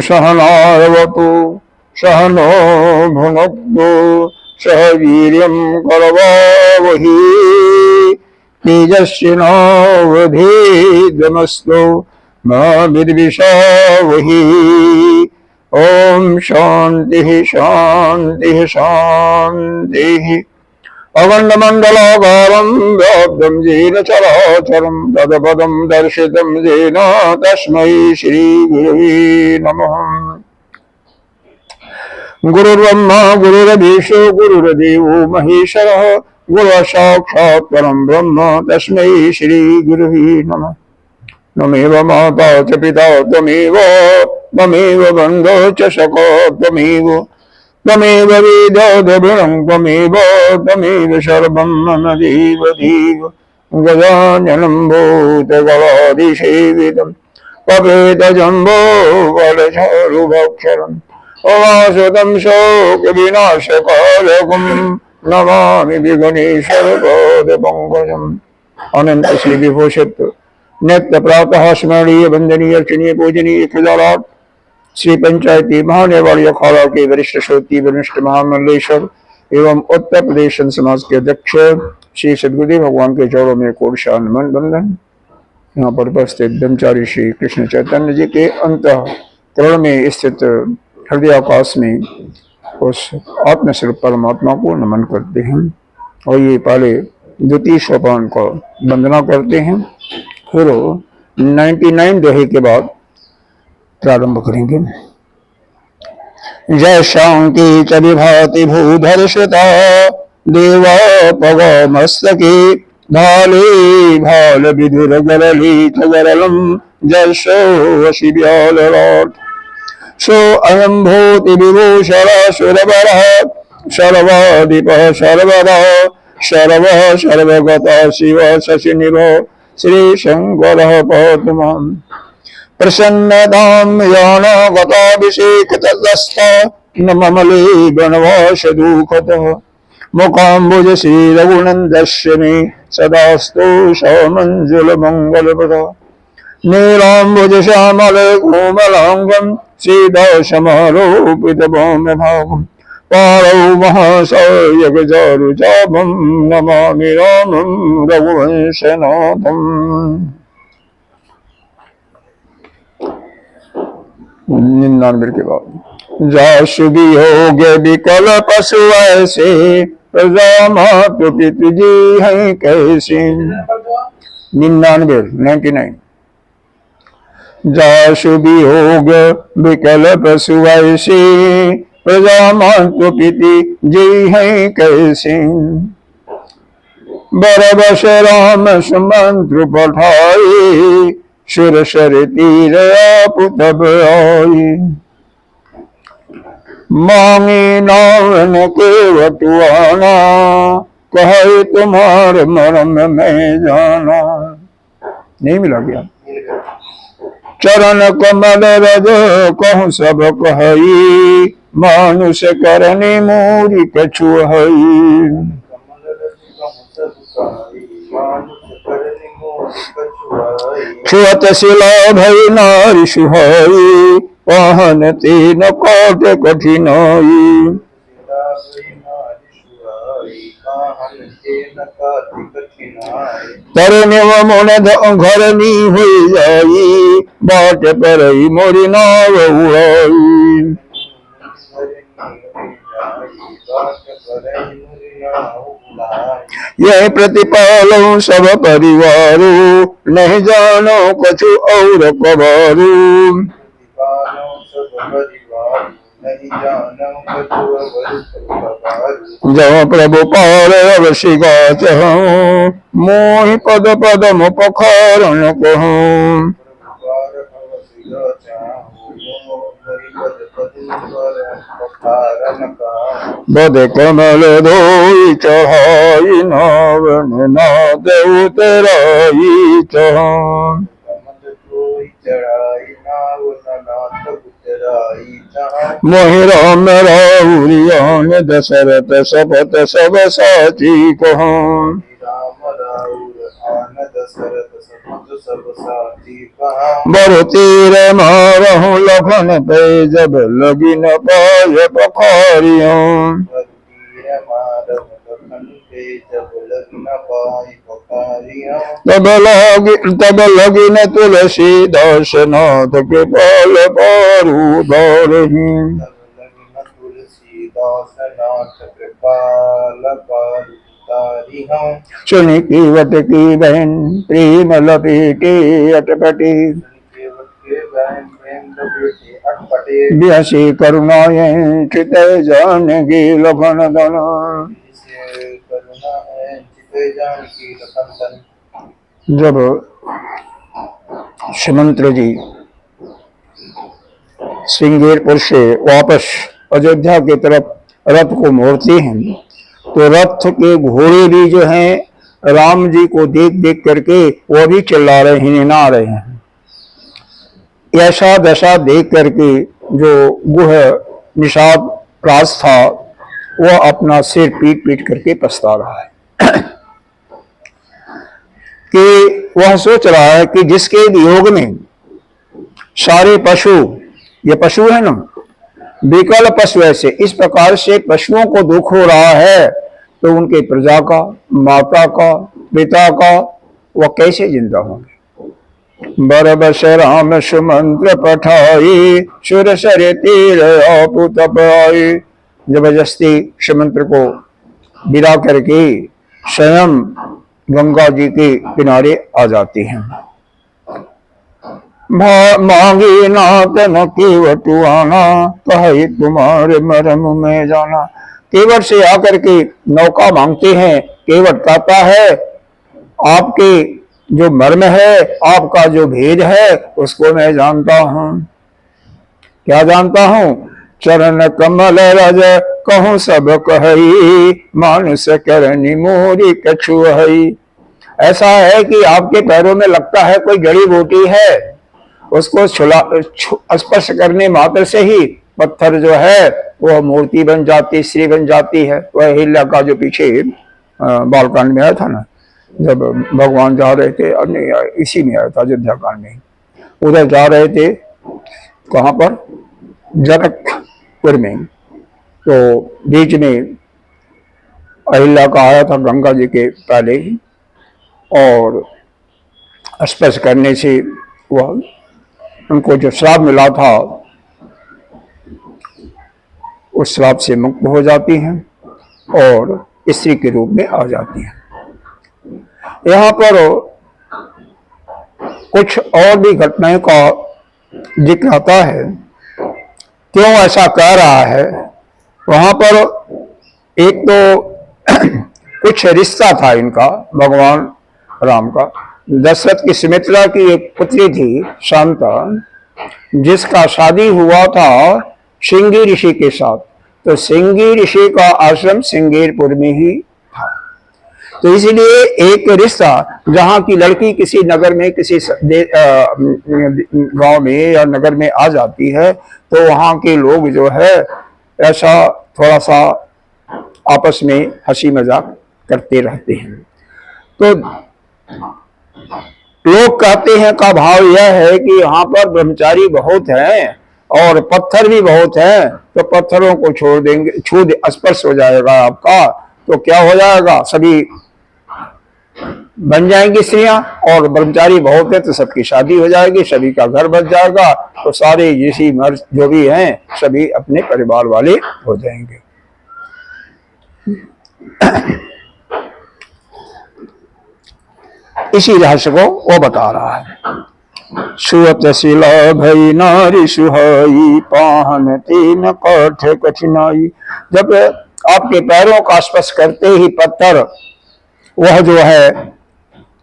सहनावतु सहनो भुनक्तु सह वीर्यं करवावहि तेजस्विनावधीतमस्तु मा विद्विषावहि। ओम शांति शांति शांति। अखंडमंडलाकारं व्याप्तं येन चराचरं तत्पदं दर्शितं येन तस्मै श्रीगुरवे नमः। गुरुर्ब्रह्मा गुरुर्विष्णु गुरुर्देवो महेश्वरः गुरुसाक्षात् परं ब्रह्म तस्मै श्रीगुरवे नमः। त्वमेव माता च पिता त्वमेव त्वमेव बन्धो च सखा त्वमेव त्वमेव वेदोदभिनं त्वमेव त्वमेव सर्वं मम देव देव। गजाननं भूतगणाधिसेवितं पपेतजम्बो फलचारुभक्षरम् अवासुतं शोकविनाशकारकं नमामि विघ्नेश्वरपादपङ्कजम्। अनंत श्री विभूषित नित्य प्रातः स्मरणीय वंदनीय अर्चनीय पूजनीय खिलाराट श्री पंचायती महानेवाड़ी अखाड़ा के वरिष्ठ श्रोती वरिष्ठ महामंडलेश्वर एवं उत्तर प्रदेश समाज के अध्यक्ष श्री सद्गुरुदेव भगवान के चरणों में कोटि नमन बंदन। यहाँ पर उपस्थित ब्रह्मचारी श्री कृष्ण चैतन्य जी के अंतःकरण में स्थित हृदयाकाश में उस आत्मस्वरूप परमात्मा को नमन करते हैं और ये पहले द्वितीय सोपान को वंदना करते हैं, फिर 99 दोहे के बाद प्रारंभ करेंगे। जय शांति च विभाति भूधर श्रुता देवा पग मस्तके भाले भाल विधुर गरली च गरलम जय सो वशी ब्याल राट सो अयं भूति विभूषण सुरवर सर्वाधिप सर्वदा सर्व सर्वगत शिव शशिनिभ श्री शंकर पद्मम् प्रसन्नतां यानागताभिषेकतस्थ न ममले वनवास दुःखतः मुखाम्बुज श्रीरघुनन्दस्य मे सदास्तु सौमञ्जुलमङ्गलप्रद नीलाम्बुज श्यामल कोमलाङ्गं सीतासमारोपितभौमभागं पारौ महाशयगजारुचापं नमामि रामं रघुवंशनाथम्। 99 के बाद जासु वियोग विकल पशु ऐसे प्रजा मातु पितु जी हैं कैसे। 99 जासु वियोग विकल पशु ऐसे प्रजा मातु पितु जी हैं कैसे। बरबस राम सुमंत्र पठाए सुरसर तीर आप तब आए मांगी नावन के वटुआना कहे तुम्हार मरम में जाना। नहीं मिला क्या? चरण कमल रज कहूँ सब कही मानुष करने मोरी कछु हई। छुअत शिला भई नारी सुहाई वाहन तीन कोट कठिनाई। तरनिव मन घरनी हुई जाई बाट पर मोरी नाव उड़ाई। यह प्रतिपालो सब परिवारो नहीं जानो कछु और कबारू। जब प्रभु पार अवश्य गाचहूँ मोहि पद पद मुपखारण कहूँ। बद कमल धोई चढ़ाई नावन नाद उतराई चढ़ान मोहि राम राउरियान दशरथ सपत सब साची कहान बरु तीर मारहु लखन पे जब लगी न पाय पखारियों तब लगी न तुलसीदास नाथ के पाल पारू बारही सुनि कीवट की बहन प्रेम लपेटे अटपटे ब्यासी करुणाए चित जानकी लखन दन जब सुमंत्र जी श्रृंगेरपुर से वापस अयोध्या की तरफ रथ को मोड़ते हैं तो रथ के घोड़े भी जो हैं राम जी को देख देख करके वो भी चिल्ला रहे हैं, निना रहे हैं। ऐसा दशा देख करके जो गुह निषाद राज था वह अपना सिर पीट पीट करके पछता रहा है कि वह सोच रहा है कि जिसके वियोग में सारे पशु, ये पशु है ना, विकल पशु, ऐसे इस प्रकार से पशुओं को दुख हो रहा है तो उनके प्रजा का, माता का, पिता का वह कैसे जिंदा होंगे। बरबस राम सुमंत्र पठाई सुर सर तीर आपु तप आई। जबरदस्ती सुमंत्र को विदा करके स्वयं गंगा जी के किनारे आ जाती हैं। मांगी नाथ न केवटु आना कहे तुम्हारे मरम में जाना। केवट से आकर के नौका मांगते हैं। केवट कहता है आपके जो मर्म है, आपका जो भेद है उसको मैं जानता हूं। क्या जानता हूं? चरण कमल रज कहूं सब कहई मानुष करनी मोरी कछु हई। ऐसा है कि आपके पैरों में लगता है कोई जड़ी बूटी है, उसको स्पर्श करने मात्र से ही पत्थर जो है वह मूर्ति बन जाती, श्री बन जाती है। वह हिल्ला का जो पीछे बालकांड में आया था ना, जब भगवान जा रहे थे, और नहीं इसी में आया था अयोध्या कांड में, उधर जा रहे थे, कहाँ पर, जनकपुर में, तो बीच में अहिल्या का आया था गंगा जी के पहले ही, और स्पर्श करने से वह उनको जो श्राप मिला था उस श्राप से मुक्त हो जाती हैं और स्त्री के रूप में आ जाती हैं। यहाँ पर कुछ और भी घटनाओं का जिक्र आता है। क्यों ऐसा कह रहा है? वहां पर एक तो कुछ रिश्ता था इनका, भगवान राम का। दशरथ की सुमित्रा की एक पुत्री थी शांता, जिसका शादी हुआ था श्रृंगी ऋषि के साथ। तो श्रृंगी ऋषि का आश्रम श्रृंगेरपुर में ही था। तो इसलिए एक रिश्ता, जहां की लड़की किसी नगर में, किसी गांव में या नगर में आ जाती है तो वहां के लोग जो है ऐसा थोड़ा सा आपस में हंसी मजाक करते रहते हैं। तो लोग कहते हैं का भाव यह है कि यहाँ पर ब्रह्मचारी बहुत हैं और पत्थर भी बहुत हैं, तो पत्थरों को छोड़ देंगे, स्पर्श हो जाएगा आपका तो क्या हो जाएगा, सभी बन जाएंगी स्त्रियां, और ब्रह्मचारी बहुत है तो सबकी शादी हो जाएगी, सभी का घर बच जाएगा, तो सारे ऋषि मर्द जो भी हैं सभी अपने परिवार वाले हो जाएंगे। इसी रहस्य को वो बता रहा है। सुअत शिला भई नारी सुहाई पाहन तीन काठ कठिनाई। जब आपके पैरों का स्पर्श करते ही पत्थर वह जो है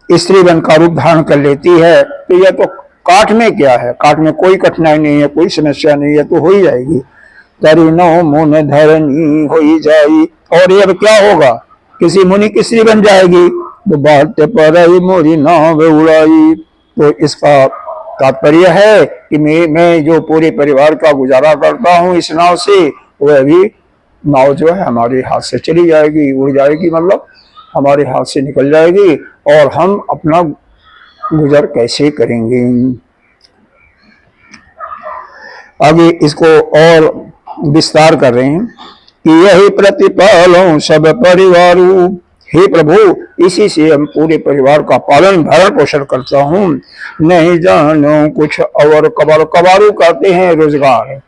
स्त्री बन का रूप धारण कर लेती है, तो यह तो काठ में क्या है, काठ में कोई कठिनाई नहीं है, कोई समस्या नहीं है, तो हो ही जाएगी। तरिनो मुन धरनी हो जाई। और ये अब क्या होगा, किसी मुनि की स्त्री बन जाएगी, तो बात पर मोरी नाव उड़ाई। तो इसका तात्पर्य है कि मैं जो पूरे परिवार का गुजारा करता हूँ इस नाव से, वह भी नाव जो है हमारे हाथ से चली जाएगी, उड़ जाएगी, मतलब हमारे हाथ से निकल जाएगी, और हम अपना गुजर कैसे करेंगे। आगे इसको और विस्तार कर रहे हैं कि यही प्रतिपालों सब परिवारों, हे प्रभु इसी से हम पूरे परिवार का पालन भरण पोषण करता हूँ। नहीं जानो कुछ और कबार, कबारू कहते हैं रोजगार,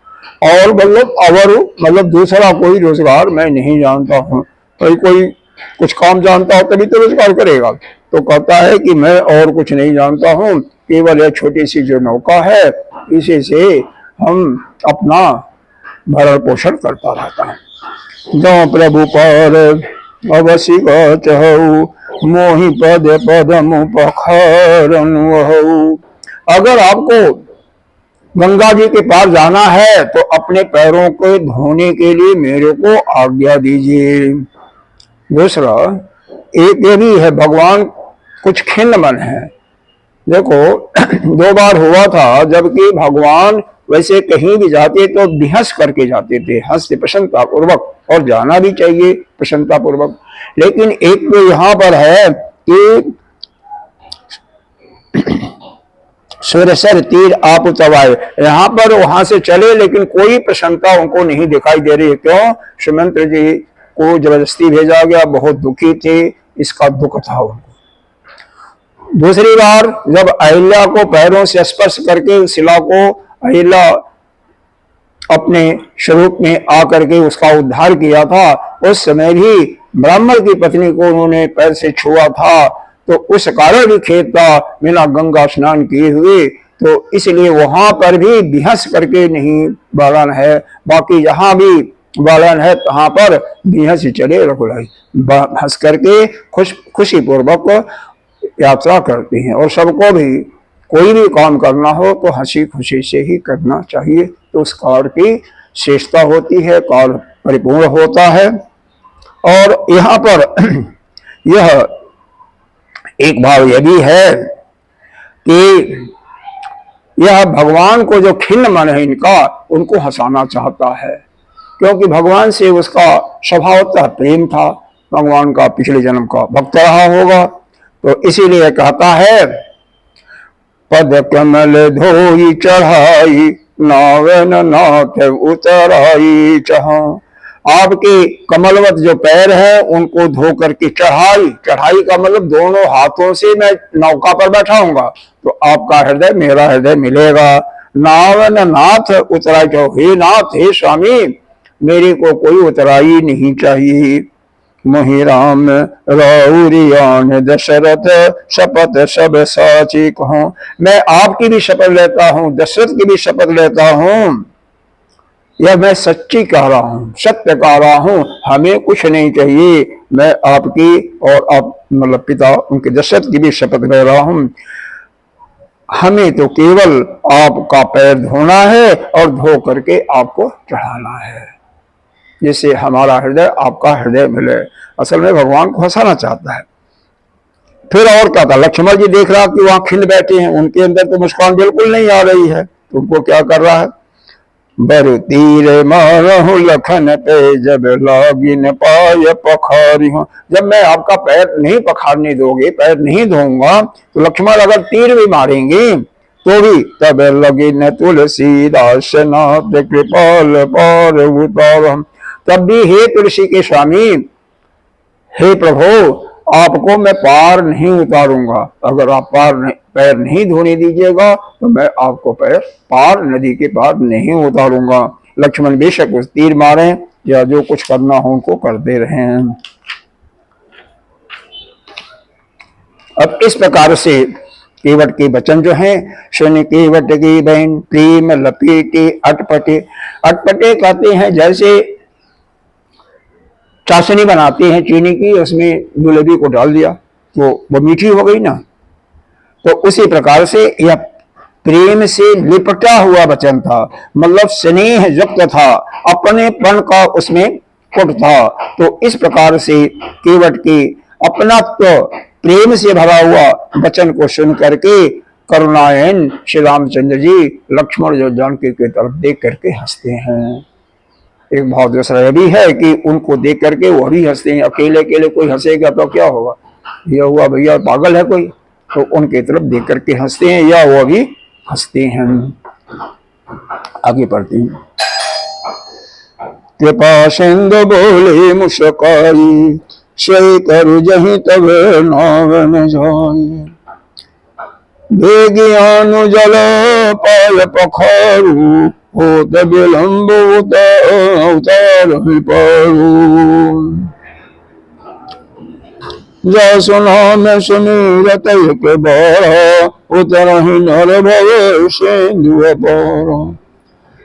और मतलब अवरु मतलब दूसरा कोई रोजगार मैं नहीं जानता हूँ। तो कोई कुछ काम जानता हो तभी तो रोजगार करेगा। तो कहता है कि मैं और कुछ नहीं जानता हूँ, केवल यह छोटी सी जो नौका है इसी से हम अपना भरण पोषण करता रहता है। जो प्रभु पर अवश्य चहु मोहि पद पद मुखरनु। अगर आपको गंगा जी के पार जाना है तो अपने पैरों को धोने के लिए मेरे को आज्ञा दीजिए। दूसरा एक ये भी है, भगवान कुछ खिन्न मन है। देखो 2 बार हुआ था, जबकि भगवान वैसे कहीं भी जाते तो बिहस करके जाते थे, हंसते प्रसन्नता पूर्वक, और जाना भी चाहिए प्रसन्नता पूर्वक। लेकिन एक तो यहाँ पर है कि सुरसर तीर आप तवाए, यहाँ पर वहां से चले लेकिन कोई प्रसन्नता उनको नहीं दिखाई दे रही है। क्यों? सुमंत्र जी को जबरदस्ती भेजा गया, बहुत दुखी थे, इसका दुख था उनको। दूसरी बार जब अहिल्या को पैरों से स्पर्श करके शिला को अहिल्या अपने स्वरूप में आकर के उसका उद्धार किया था, उस समय भी ब्राह्मण की पत्नी को उन्होंने पैर से छुआ था, तो उस कारण भी खेद था बिना गंगा स्नान किए हुए। तो इसलिए वहां पर भी बिहस करके नहीं बालन है, बाकी जहां भी बालन है वहां पर बिहस ही चले रघुलाई, हंस करके खुशी पूर्वक यात्रा करते हैं। और सबको भी कोई भी काम करना हो तो हंसी खुशी से ही करना चाहिए, तो उस काल की श्रेष्ठता होती है, काल परिपूर्ण होता है। और यहाँ पर यह एक भाव यह भी है कि यह भगवान को जो खिन्न मन है इनका, उनको हंसाना चाहता है, क्योंकि भगवान से उसका स्वभावतः प्रेम था, भगवान का पिछले जन्म का भक्त रहा होगा। तो इसीलिए कहता है पद कमल धोई चढ़ाई नावन नाथ उतराई चाह। आपके कमलवत जो पैर है उनको धो करके चढ़ाई, चढ़ाई का मतलब दोनों हाथों से मैं नौका पर बैठाऊंगा तो आपका हृदय मेरा हृदय मिलेगा। नावन नाथ उतराई चाहो, हे नाथ हे स्वामी मेरे को कोई उतराई नहीं चाहिए। मोहि राम रौरियान दशरथ शपथ सब साची कहूं। मैं आपकी भी शपथ लेता हूं, दशरथ की भी शपथ लेता हूं, यह मैं सच्ची कह रहा हूं, सत्य कह रहा हूं, हमें कुछ नहीं चाहिए। मैं आपकी और आप मतलब पिता उनके दशरथ की भी शपथ ले रहा हूं, हमें तो केवल आपका पैर धोना है और धो करके आपको चढ़ाना है, जिससे हमारा हृदय आपका हृदय मिले। असल में भगवान को हंसाना चाहता है। फिर और क्या था, लक्ष्मण जी देख रहा कि वहां खिंड बैठे हैं, उनके अंदर तो मुस्कान बिल्कुल नहीं आ रही है, तो उनको क्या कर रहा है, बरु तीर मारहु लखन पे जब लागिन पाय पखारी हूं। जब मैं आपका पैर नहीं पखारने दोगे, पैर नहीं धोऊंगा, तो लक्ष्मण अगर तीर भी मारेंगे तो भी तब लगिन तुलसीदास नाथ कृपाल पार उतार। तब भी हे तुलसी के स्वामी, हे प्रभु आपको मैं पार नहीं उतारूंगा। अगर आप पैर नहीं धोने दीजिएगा तो मैं आपको पार नदी के पार नहीं उतारूंगा। लक्ष्मण बेशक उस तीर मारे या जो कुछ करना हो उनको करते रहे। अब इस प्रकार से केवट के वचन जो हैं, सुन केवट की बहन प्रेम लपेटे अटपटे। अटपटे कहते हैं जैसे चाशनी बनाते हैं चीनी की, उसमें गुलेबी को डाल दिया तो वो मीठी हो गई ना, तो उसी प्रकार से यह प्रेम से लिपटा हुआ वचन था, मतलब स्नेह युक्त था, अपनेपन का उसमें पुट था। तो इस प्रकार से केवट के अपनात्व प्रेम से भरा हुआ वचन को सुन करके करुणायन श्री रामचंद्र जी लक्ष्मण जो जानकी की तरफ देख करके हंसते हैं। एक भाव दूसरा यह भी है कि उनको देख करके वो भी हंसते हैं। अकेले अकेले कोई हंसेगा तो क्या होगा, यह हुआ भैया पागल है कोई, तो उनकी तरफ देख करके हंसते हैं या वो भी हंसते हैं। आगे पढ़ते हैं। कृपा सिंधु बोले मुस्काई, सही करु जही तब नावन जाई। बेगियानु जल पाय पखारू, होत विलंब उतार पारू। जसु नाम सुमिरत एक बार, उतरहि नर भव सिंधु अपार।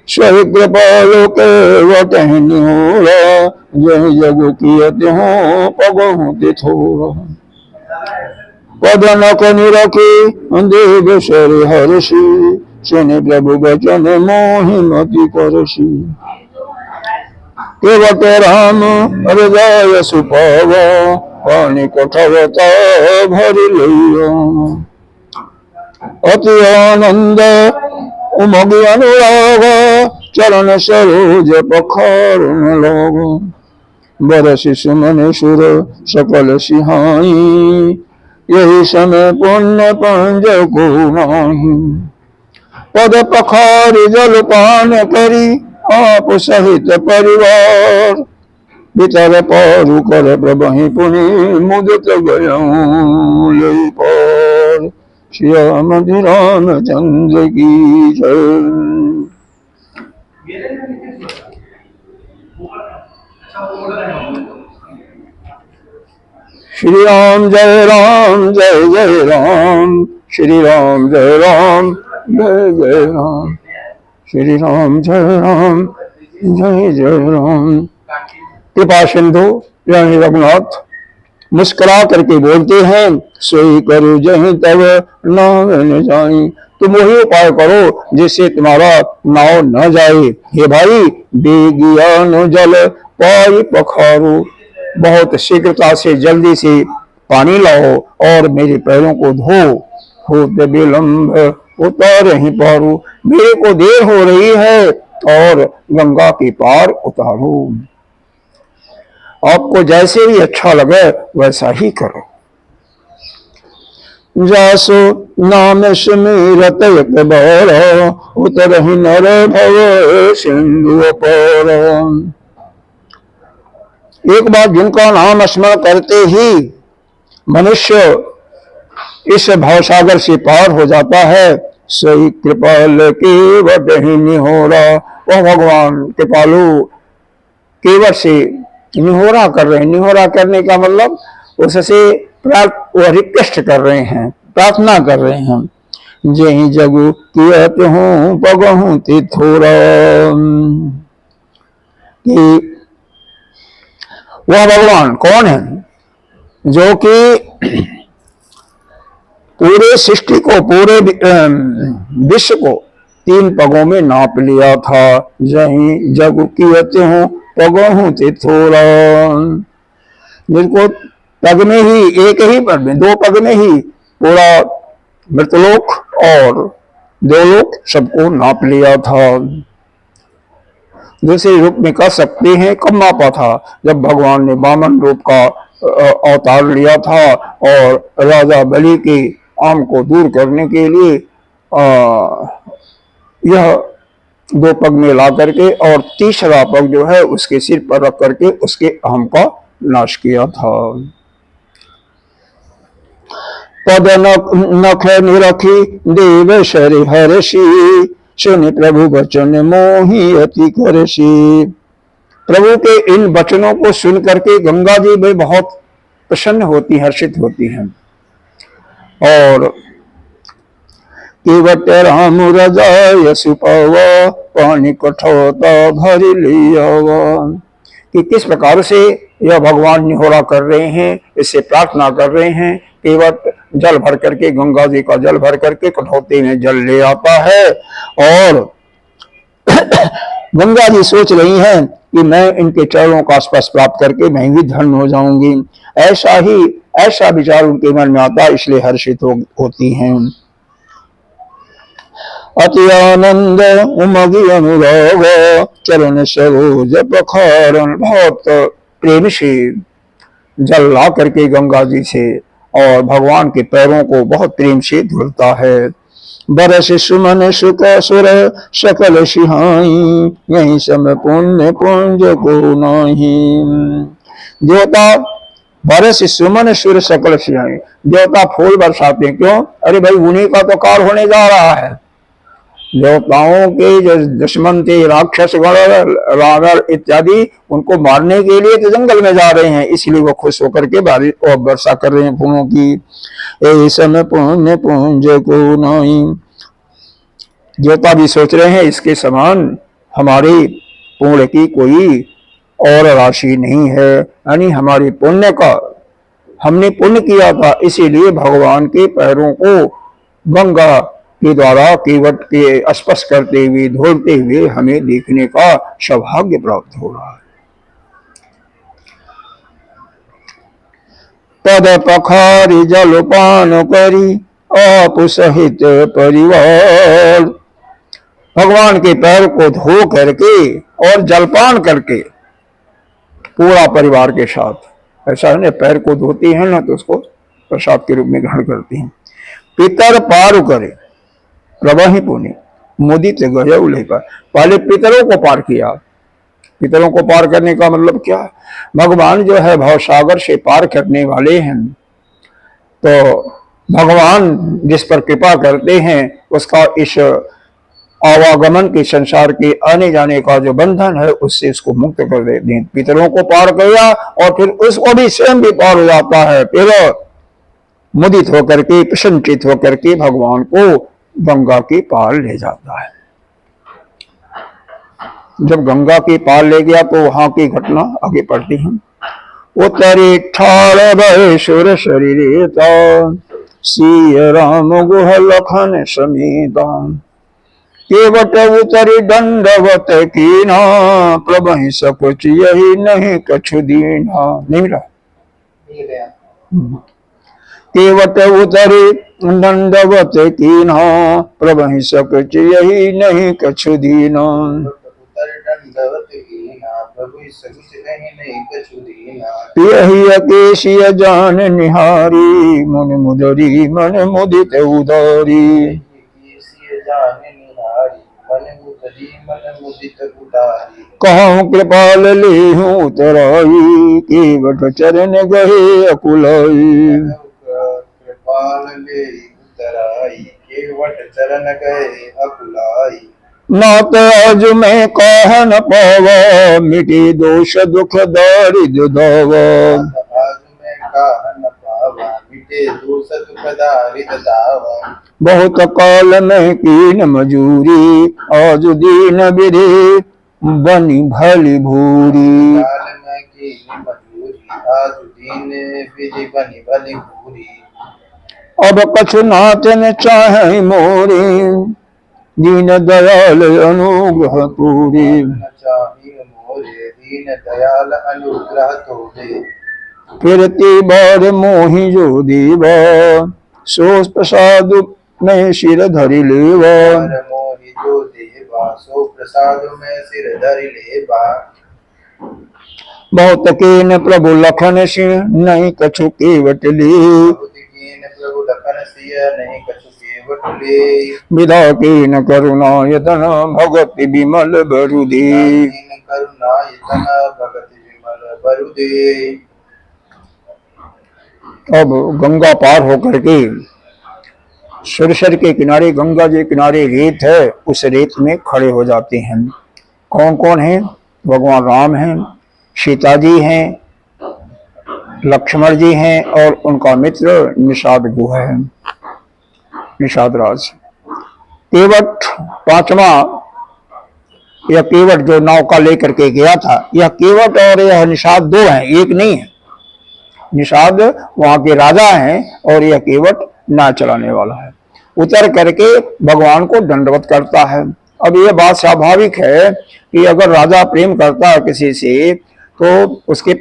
सही कृपालु के वटहि निहोरा, जहि जगु कियत हो पगहु तिथोरा। पदनक निरखी देव सरि हर्षि, सुनि प्रभु बचन मोहि मति करषि। केवट राम हृदय सुपावा, पानी कठवता भरि लैया। अति आनंद उमग अनुराग, चरण सरोज पखारुन लाग। बरसि सुमन सुर सकल सिहाई, यही समय पुण्य पंज को नाही। पद पखारि जल पान करी, आप सहित परिवार। भीतर पारु कर प्रभहि पुनि, मुदित गयऊँ यही पार। श्याम रामचंद्र की जय। श्री राम जय राम जय जय राम, श्री राम जय राम जय जय राम, श्री राम जय राम जय जय राम। कृपा सिंधु यानी रघुनाथ मुस्कुरा करके बोलते हैं, सोई करो जहीं तब नाव न जाई। तुम वही उपाय करो जिससे तुम्हारा नाव न जाए। हे भाई बेगिया न जल पाई पखारो, बहुत शीघ्रता से जल्दी से पानी लाओ और मेरे पैरों को धो। हो विलंब उतार ही पारो, मेरे को देर हो रही है और गंगा के पार उतारो। आपको जैसे भी अच्छा लगे वैसा ही करो। जासो नाम सुमिरत एक बार, उतरहि नर भव सिंधु अपार। एक बार जिनका नाम स्मरण करते ही मनुष्य इस भवसागर से पार हो जाता है, सही कृपाल केवट ही निहोरा। वह भगवान कृपालु केवट से निहोरा कर रहे हैं। निहोरा करने का मतलब उससे रिक्वेस्ट कर रहे हैं, प्रार्थना कर रहे हैं। जही जगु कियत हूँ पगहु तिथोरा, कि वह भगवान कौन है जो कि पूरे सृष्टि को, पूरे विश्व को 3 पगों में नाप लिया था। जही जगु कियत हूँ पगहु तिथोरा, जिनको पग में ही, एक ही पग में, 2 पग में ही पूरा मृतलोक और देवलोक सबको नाप लिया था। दूसरे रूप में कह सकते हैं कब नापा था, जब भगवान ने वामन रूप का अवतार लिया था और राजा बलि के आम को दूर करने के लिए यह 2 पग में ला करके और तीसरा पग जो है उसके सिर पर रख करके उसके अहम का नाश किया था। पद नख निरखी देव सरि हर्षि, सुनि प्रभु वचन मोहि अति करषि। प्रभु के इन वचनों को सुन करके गंगा जी भी बहुत प्रसन्न होती, हर्षित होती हैं। और केवट राम रजाय सुपावा, पानी कठोता भरि लियावा, कि किस प्रकार से यह भगवान निहोरा कर रहे हैं, इससे प्रार्थना कर रहे हैं। केवट जल भर करके, गंगा जी का जल भर करके कठौती में जल ले आता है और गंगा जी सोच रही हैं कि मैं इनके चरणों का स्पर्श प्राप्त करके मैं भी धन्य हो जाऊंगी। ऐसा विचार उनके मन में आता, इसलिए हर्षित होती हैं। अति आनंद उमगी अनुराग चरण सरोज पखारन, बहुत प्रेम से जल ला करके गंगा जी से और भगवान के पैरों को बहुत प्रेम से धुलता है। बरस सुमन सुख सुर सकल सिहाई, यही सम पुण्य पुंज को नाही। देवता बरस सुमन सुर सकल सिहाई, देवता फूल बरसाते हैं। क्यों? अरे भाई, उन्हीं का तो काल होने जा रहा है। देवताओं के जो दुश्मन थे, राक्षस गण, रावण इत्यादि, उनको मारने के लिए तो जंगल में जा रहे हैं, इसलिए वो खुश होकर के बारिश और वर्षा कर रहे हैं फूलों की। ऐसम पुण्य पुंज को नहीं। देवता भी सोच रहे हैं इसके समान हमारे पुण्य की कोई और राशि नहीं है, यानी हमारे पुण्य का, हमने पुण्य किया था, इसीलिए भगवान के पैरों को गंगा के द्वारा केवट के स्पर्श करते हुए, धोलते हुए हमें देखने का सौभाग्य प्राप्त हो रहा है। पद पखारी जलपान करी आप सहित परिवार, भगवान के पैर को धो करके और जलपान करके पूरा परिवार के साथ, ऐसा है ना, पैर को धोती है ना तो उसको प्रसाद के रूप में ग्रहण करती हैं। पितर पार करे प्रवाही पुण्य मुदित गया लेकर, पहले पितरों को पार किया। पितरों को पार करने का मतलब क्या? भगवान जो है भवसागर से पार करने वाले हैं, तो भगवान जिस पर कृपा करते हैं उसका इस आवागमन के, संसार के आने जाने का जो बंधन है उससे उसको मुक्त कर देते हैं। पितरों को पार किया और फिर उसको भी स्वयं भी पार हो जाता है। फिर मुदित होकर के, प्रसन्नचित होकर के भगवान को गंगा के पार ले जाता है। जब गंगा के पार ले गया तो वहां की घटना आगे पढ़ती है। उतरे ठाड़ भय सुर शरीरेता, सिय राम गुह लखन समेता, केवट उतरी दंडवत कीना, प्रभहि सकुच यही नहीं कछु दीना। नहीं मिला? केवट उतरी दंडवत कीना, प्रभहि सकुच यही नहीं कछु दीना। यही अकेशिय जान निहारी, मन मुदरी मन मुदित उदारी। कहूँ कृपाल लेहूँ उतराई, केवट चरण गहे अकुलाई। नात आज मैं कह न पावा, मिटे दोष दुख दारिद्र दावा। बहुत काल में कीन मजूरी, आज दीन विधि बनी भली भूरी। अब कछु नाचन चाहे मोरे, दीन दयाल अनुग्रह पूरी। फिरती बार मोहि जो देवा, सो प्रसाद में सिर धरि लेवा। बहुत कीन प्रभु लखन सिंह, नहीं कछु केवट ले। विधा कीन करुणा यतन, भगति विमल बरुदे। अब गंगा पार होकर के सुरसर के किनारे, गंगा जी किनारे रेत है, उस रेत में खड़े हो जाते हैं। कौन कौन है? भगवान राम हैं, सीता जी हैं, लक्ष्मण जी हैं और उनका मित्र निषाद गुह है, निषाद राज। केवट पांचवा यह केवट जो नौका लेकर के गया था, यह केवट और यह निषाद दो हैं, एक नहीं है। निषाद वहां के राजा हैं और यह केवट नाव चलाने वाला है। उतर करके भगवान को दंडवत करता है। अब यह बात स्वाभाविक है कि अगर राजा प्रेम करता है किसी से तो उसके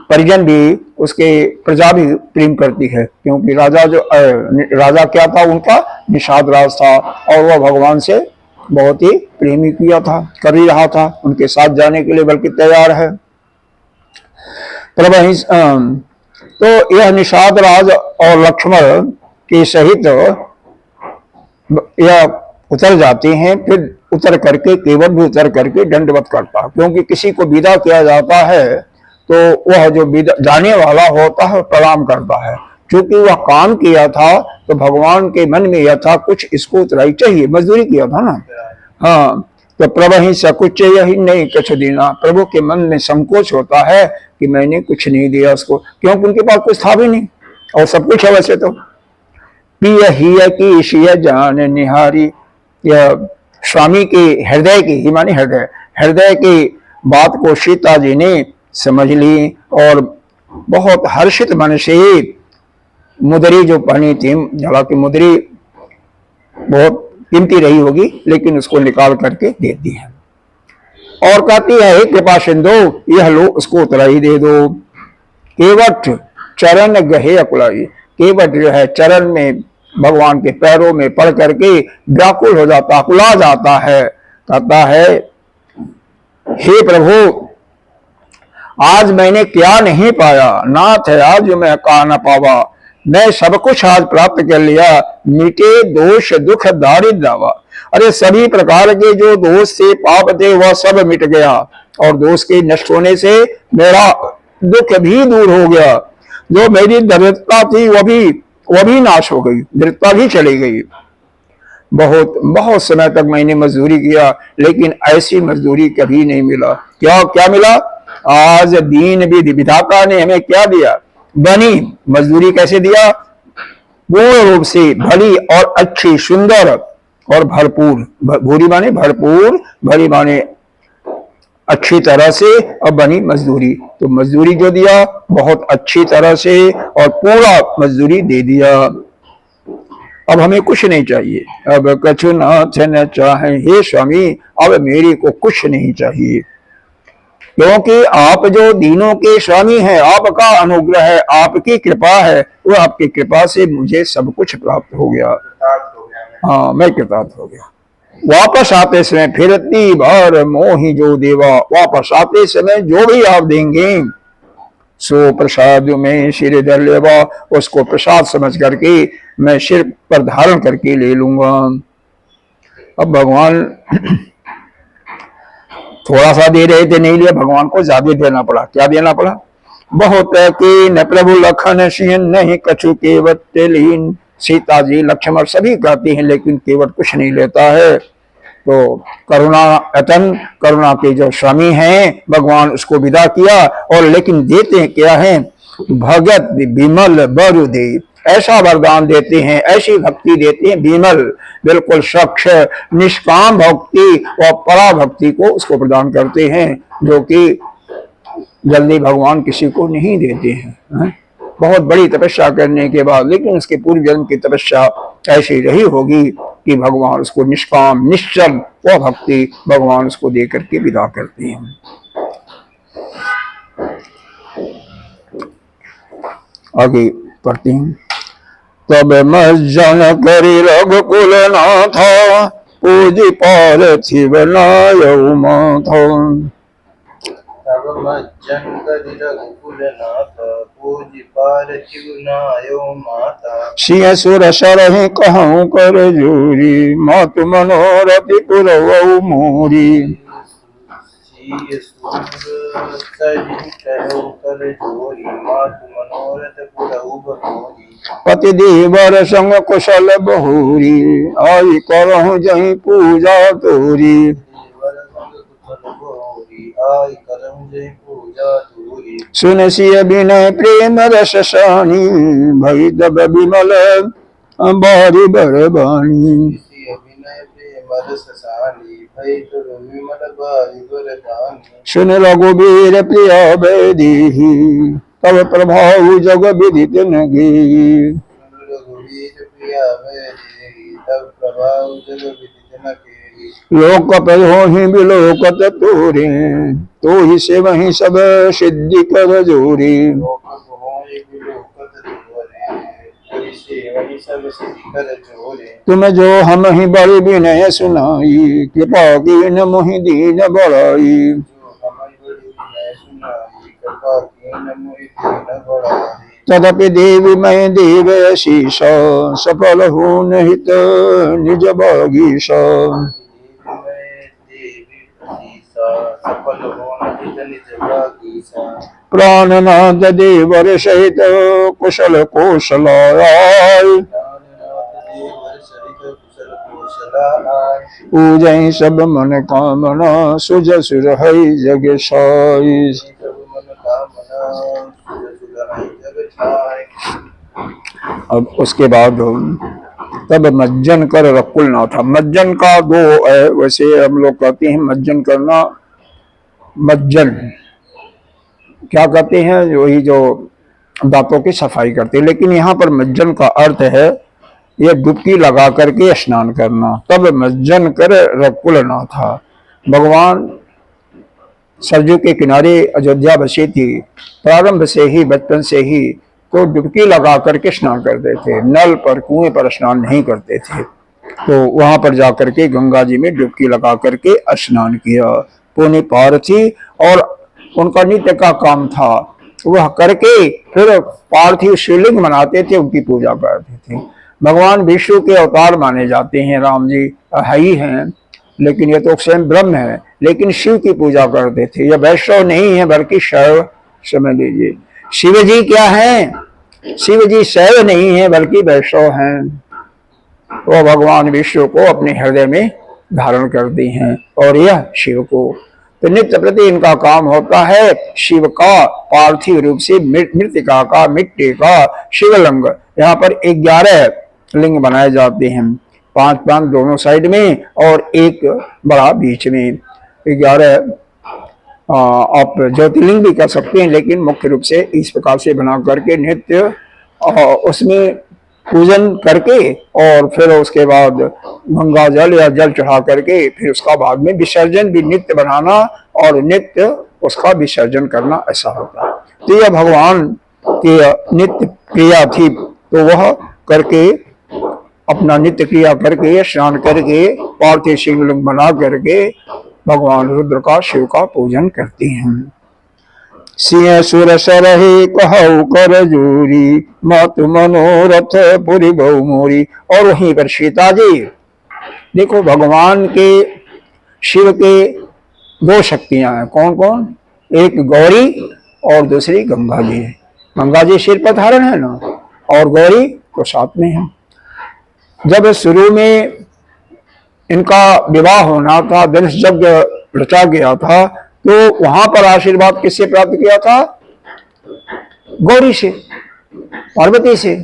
परिजन भी, उसके प्रजा भी प्रेम करती है, क्योंकि राजा क्या था उनका, निषाद राज था और वह भगवान से बहुत ही प्रेमी किया था, कर ही रहा था, उनके साथ जाने के लिए बल्कि तैयार है। तो यह निषाद राज और लक्ष्मण के सहित यह उतर जाते हैं। फिर उतर करके केवट भी उतर करके दंडवत करता है, क्योंकि किसी को विदा किया जाता है तो वह जो जाने वाला होता है प्रणाम करता है। क्योंकि वह काम किया था तो भगवान के मन में यह था कुछ इसको उतराई चाहिए, मजदूरी किया था ना। हाँ, तो प्रभु ही सकुच यही नहीं कुछ देना, प्रभु के मन में संकोच होता है कि मैंने कुछ नहीं दिया उसको, क्योंकि उनके पास कुछ था भी नहीं और सब कुछ है वैसे तो। पिय हिय की शिय जान निहारी, यह स्वामी के हृदय की ही मानी हृदय की बात को सीता जी ने समझ ली और बहुत हर्षित मन से मुदरी जो पहनी थी, हालांकि मुदरी बहुत कीमती रही होगी, लेकिन उसको निकाल करके दे दी है और कहती है कृपा सिंधु यह लो, उसको उतराई दे दो। केवट चरण गहे अकुलाई, केवट जो है चरण में भगवान के पैरों में पड़ करके व्याकुल हो जाता, अकुला जाता है। कहता है हे प्रभु आज मैंने क्या नहीं पाया, नाथ है आज जो मैं कहा न पावा, मैं सब कुछ आज प्राप्त कर लिया, मिटे दोष दुख दारिद्र दावा। अरे सभी प्रकार के जो दोष से पाप थे वह सब मिट गया और दोष के नष्ट होने से मेरा दुख भी दूर हो गया। जो मेरी दरिद्रता थी वह भी नाश हो गई, दरिद्रता भी चली गई। बहुत बहुत समय तक मैंने मजदूरी किया लेकिन ऐसी मजदूरी कभी नहीं मिला। क्या क्या मिला? आज दीन विधाता ने हमें क्या दिया? बनी मजदूरी। कैसे दिया? पूर्ण रूप से भली और अच्छी, सुंदर और भरपूर। भूरी माने भरपूर, भरी माने अच्छी तरह से, और बनी मजदूरी। तो मजदूरी जो दिया बहुत अच्छी तरह से और पूरा मजदूरी दे दिया। अब हमें कुछ नहीं चाहिए, अब कछु नाथ न चाहे, हे स्वामी अब मेरे को कुछ नहीं चाहिए, क्योंकि आप जो दीनों के स्वामी हैं, आपका अनुग्रह है, आपकी कृपा है, वो आपकी कृपा से मुझे सब कुछ प्राप्त हो गया। हाँ, मैं कृतार्थ हो गया। वापस आते समय फिरती बार मोहि जो देवा, वापस आते समय जो भी आप देंगे सो प्रसाद में सिर धर लेवा, उसको प्रसाद समझ करके मैं सिर पर धारण करके ले लूंगा। अब भगवान थोड़ा सा दे रहे थे, नहीं लिया, भगवान को ज्यादा देना पड़ा। क्या देना पड़ा? बहुत कि न प्रभु लखन सिंह नहीं कछु केवट लीन। सीता जी लक्ष्मण सभी कहती हैं लेकिन केवट कुछ नहीं लेता है। तो करुणा अतन, करुणा के जो स्वामी हैं भगवान, उसको विदा किया और लेकिन देते हैं क्या है? भगत विमल बरु दे, ऐसा वरदान देते हैं, ऐसी भक्ति देते हैं, विमल बिल्कुल स्वच्छ निष्काम भक्ति और परा भक्ति को उसको प्रदान करते हैं, जो कि जल्दी भगवान किसी को नहीं देते हैं। बहुत बड़ी तपस्या करने के बाद, लेकिन उसके पूर्व जन्म की तपस्या ऐसी रही होगी कि भगवान उसको निष्काम निश्चल वह भक्ति भगवान उसको दे करके विदा करते हैं। आगे पढ़ते हैं। तब मज्जन करी रघुकुल नाथा, पूजी पार्थिव नायउ माथा। तब मज्जन करी रघुकुल नाथा, पूजी पार्थिव नायउ माथा। सिंह सुर सरहि कहूँ कर जोरी, मातु मनोरथि पुरवऊ मोरी। पति देवर संग कुशल बहुरी, आई करहु जहीं पूजा तोरी। सुन सिय विनय प्रेम रस सानी, भई तब विमल बारी बरबानी। बरस सानी भई तुर विमल बारी वरदानी सुन रघुबीर प्रिय बैदेही तब प्रभाव जग विदित नगी रघुवीर प्रिया वैदेही तब प्रभाव जग विदित न केही लोक ही बिलोकत तोरे तो ही से वही सब सिद्धि कर जोरी लोक होय बिलोकत तोरे कोई से वही सब सिद्धि कर जोरे तुम जो हम ही बड़ी विनय सुनाई कृपा की न मोहि दीन बड़ाई जो हमारी बड़ी विनय सुनाई कृपा कीन मोहि दीन बड़ाई तदपि देवी मैं देव शीश सफल हो निहित निज बागीसा सफल होना निज भागीसा प्राणनाथ देवर सहित कुशल कौशलाय पूजय सब मन कामना सुज सुर है जग साई। अब उसके बाद तब मज्जन कर रकुल ना था। मज्जन का दो है, वैसे हम लोग कहते हैं मज्जन करना, मज्जन क्या कहते हैं, वही जो दांतों की सफाई करते हैं, लेकिन यहाँ पर मज्जन का अर्थ है ये डुबकी लगा करके स्नान करना। तब मज्जन कर रकुल ना था। भगवान सरजू के किनारे अयोध्या बसी थी, प्रारंभ से ही बचपन से ही तो डुबकी लगा करके स्नान करते थे, नल पर कुएं पर स्नान नहीं करते थे। तो वहां पर जाकर के गंगा जी में डुबकी लगा करके स्नान किया। पुण्य पार्थी और उनका नित्य का काम था, वह करके फिर पार्थिव शिवलिंग बनाते थे, उनकी पूजा करते थे। भगवान विष्णु के अवतार माने जाते हैं, राम जी है ही हैं, लेकिन ये तो स्वयं ब्रह्म है, लेकिन शिव की पूजा करते थे। यह वैष्णव नहीं है बल्कि शैव समझ लीजिए। शिव जी क्या हैं? शिव जी शैव नहीं है बल्कि वैष्णव हैं। वो भगवान विष्णु को अपने हृदय में धारण करती हैं और यह शिव को, तो नित्य प्रति इनका काम होता है शिव का पार्थिव रूप से मृतिका का, मिट्टी का शिवलिंग। यहाँ पर 11 लिंग बनाए जाते हैं, 5 दोनों साइड में और एक बड़ा बीच में। 11 आप ज्योतिर्लिंग भी कर सकते हैं, लेकिन मुख्य रूप से इस प्रकार से बना करके नित्य उसमें पूजन करके और फिर उसके बाद गंगा जल या जल चढ़ा करके फिर उसका बाद में विसर्जन भी नित्य बनाना और नित्य उसका विसर्जन करना, ऐसा होता है। तो यह भगवान की नित्य क्रिया थी, तो वह करके अपना नित्य क्रिया करके स्नान करके पार्थिव शिवलिंग बना करके भगवान रुद्र का, शिव का पूजन करती हैं। सिंह सुर सरहे कहु कर जोरी मत मनोरथ पुरी बहु मोरी। और वहीं पर सीता जी, देखो भगवान के शिव के 2 शक्तियां हैं, कौन कौन? एक गौरी और दूसरी गंगा जी है। गंगा जी सिर पर धारण है ना, और गौरी तो साथ में है। जब शुरू में इनका विवाह होना था, वंश यज्ञ रचा गया था, तो वहां पर आशीर्वाद किससे प्राप्त किया था? गौरी से, पार्वती से।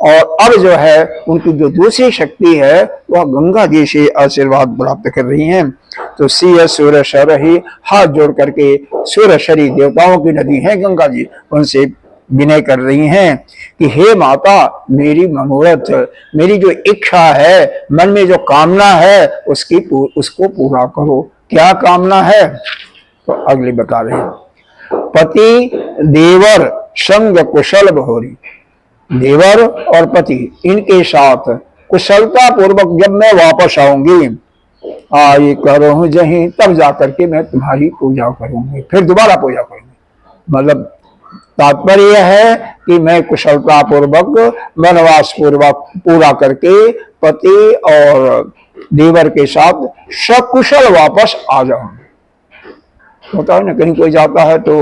और अब जो है उनकी जो दूसरी शक्ति है वह गंगा जी से आशीर्वाद प्राप्त कर रही हैं। तो सिंह सुर सरही, हाथ जोड़ करके सुरसरी देवताओं की नदी है गंगा जी, उनसे विनय कर रही हैं कि हे माता, मेरी मनोरथ, मेरी जो इच्छा है, मन में जो कामना है उसको पूरा करो। क्या कामना है? तो अगली बता रहे हैं। पति देवर संग कुशल भोरी। देवर और पति इनके साथ कुशलता पूर्वक जब मैं वापस आऊंगी, आई करूं जहीं, तब जाकर के मैं तुम्हारी पूजा करूंगी, फिर दोबारा पूजा करूंगी। मतलब तात्पर्य है कि मैं कुशलता पूर्वक वनवास पूर्वक पूरा करके पति और देवर के साथ सकुशल वापस आ जाऊं। होता है ना, कहीं कोई जाता है तो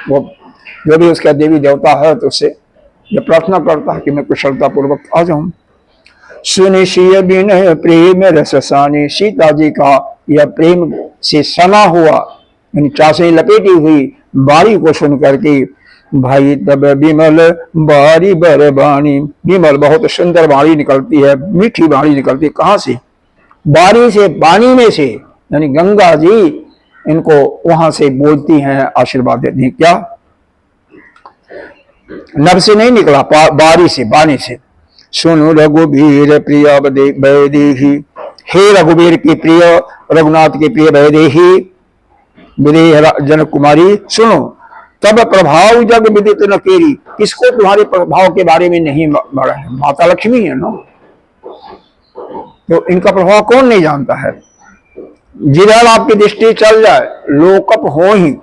वो जो भी उसका देवी देवता है तो उससे ये प्रार्थना करता है कि मैं कुशलता पूर्वक आ जाऊं। सुनिशिय विनय प्रेम रससानी। सीता जी का यह प्रेम से सना हुआ, यानी चासे लपेटी हुई बारी को सुन करके भाई तब विमल बारी बर बाणी। विमल बहुत सुंदर बाणी निकलती है, मीठी बाणी निकलती है। कहाँ से? बारी से पानी में से, यानी गंगा जी इनको वहां से बोलती हैं, आशीर्वाद देती हैं। क्या नभ से नहीं निकला, बारी से, पानी से। सुनो रघुवीर प्रिय वैदेही, हे रघुवीर की प्रिय, रघुनाथ की प्रिय वैदेही, विदेह जनक कुमारी, सुनो। तब प्रभाव जग विदित न केरी, किसको तुम्हारे प्रभाव के बारे में नहीं बड़ा है? माता लक्ष्मी है ना, तो इनका प्रभाव कौन नहीं जानता है। जिधर आपकी दृष्टि चल जाए, लोकप हो ही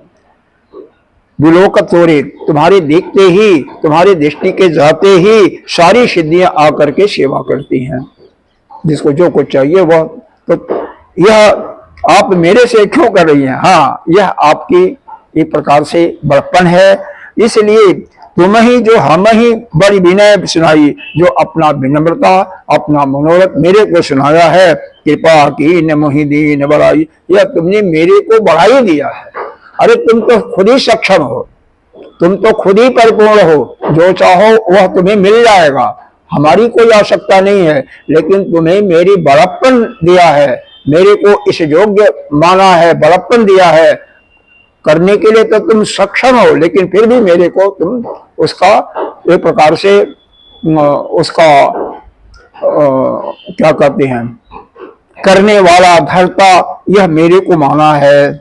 विलोकप तोरे, तुम्हारे देखते ही, तुम्हारे दृष्टि के जाते ही सारी सिद्धियां आकर के सेवा करती हैं, जिसको जो कुछ चाहिए वह। तो यह आप मेरे से क्यों कर रही हैं? हाँ, यह आपकी एक प्रकार से बड़प्पन है, इसलिए तुम ही जो हम ही बड़ी विनय सुनाई, जो अपना विनम्रता, अपना मनोरथ मेरे को सुनाया है, कृपा की न मोहि दीन बढ़ाई, यह तुमने मेरे को बढ़ाई दिया है। अरे तुम तो खुद ही सक्षम हो, तुम तो खुद ही परिपूर्ण हो, जो चाहो वह तुम्हें मिल जाएगा, हमारी कोई आवश्यकता नहीं है। लेकिन तुम्हें मेरी बड़प्पन दिया है, मेरे को इस योग्य माना है, बड़प्पन दिया है करने के लिए, तो तुम सक्षम हो, लेकिन फिर भी मेरे को तुम उसका एक प्रकार से उसका क्या कहते हैं, करने वाला, धरता, यह मेरे को माना है।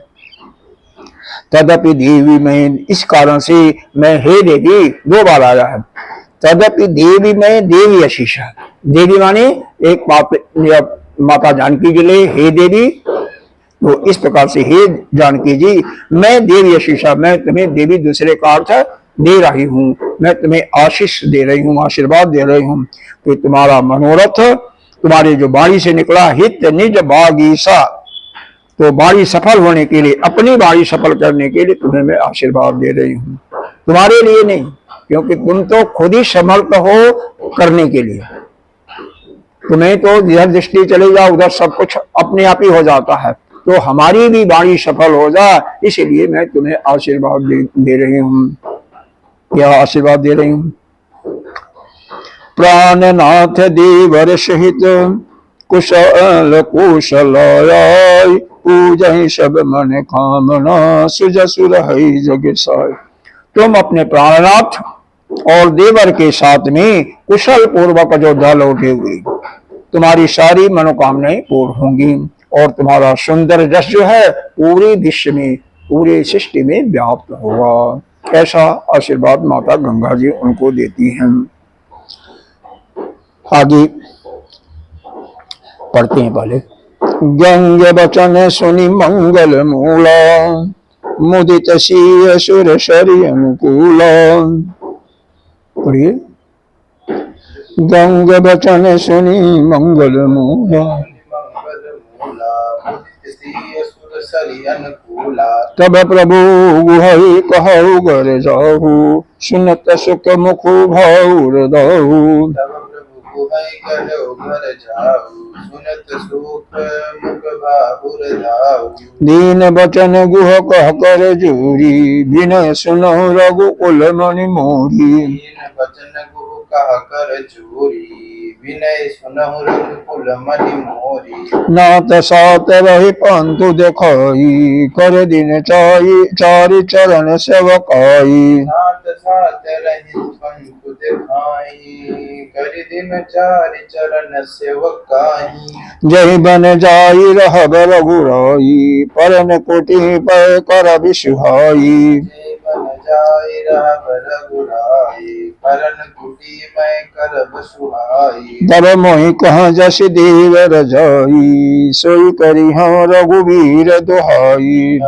तदपि देवी में, इस कारण से मैं, हे देवी, दो बार आया है। तदपि देवी में, देवी आशीषा, देवी माने एक माता जानकी के लिए हे देवी, तो इस प्रकार से हे जानकी जी, मैं देवी आशीषा, मैं तुम्हें देवी दूसरे का अर्थ दे रही हूँ, मैं तुम्हें आशीष दे रही हूँ, आशीर्वाद दे रही हूँ। तो तुम्हारा मनोरथ, तुम्हारे जो बाणी से निकला, हित निज बागीसा, तो बाणी सफल होने के लिए, अपनी बाणी सफल करने के लिए तुम्हें मैं आशीर्वाद दे रही हूँ, तुम्हारे लिए नहीं, क्योंकि तुम तो खुद ही समर्थ हो करने के लिए। तुम्हें तो जिधर दृष्टि चले जाओ उधर सब कुछ अपने आप ही हो जाता है, तो हमारी भी बाणी सफल हो जाए, इसलिए मैं तुम्हें आशीर्वाद दे रही हूँ। क्या आशीर्वाद दे रही हूँ? प्राणनाथ देवर सहित कुशल कुशल पूजहि सब मन कामना, सुज सुर हई जग साय। तुम अपने प्राणनाथ और देवर के साथ में कुशल पूर्वक जो दल उठे हुए, तुम्हारी सारी मनोकामनाएं पूर्ण होंगी, और तुम्हारा सुंदर जश जो है पूरे विश्व में, पूरे सृष्टि में व्याप्त होगा। ऐसा आशीर्वाद माता गंगा जी उनको देती हैं। आगे पढ़ते हैं पहले। गंग बचन सुनि मंगल मूला, मुदित शीय सुर शरी अनुकूला। पढ़िए। गंग बचन सुनि मंगल मूला, तब प्रभु गुहई कहु गर जाहु, सुनत सुख मुख भाउर दाहु। दीन बचन गुह कह कर जोरी, विनय सुनहु रघुकुल मणि मोरी। बचन गुरु कहा कर जोरी, विनय सुनहु रघुकुल मणि मोरी। नाथ सात रही पंतु देखाई, कर दिन चारि चरण सेवकाई। नाथ सात रही पंतु देखाई, कर दिन चारि चरण सेवकाई। जय बन जाई रहब रघुराई, परन कोटि पर कर विसुहाई। तब मोहि कहाँ जस देवर जाई, सोई करी हम रघुवीर दुहाई।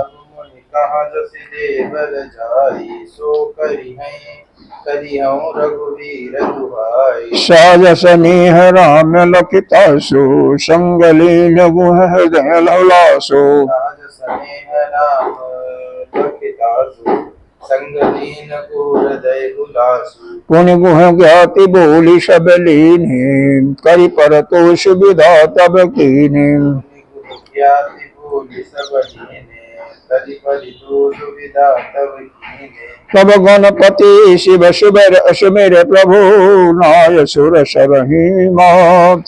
साज स्नेह राम लखितासु, संग लीन गुह हृदय लवलासु। पुण्य गुह ज्ञाति बोली सब लीने, करी पर तो सुविधा तब कीने। तब गणपति शिव सुमेर प्रभु, नाय सुर सरही मात।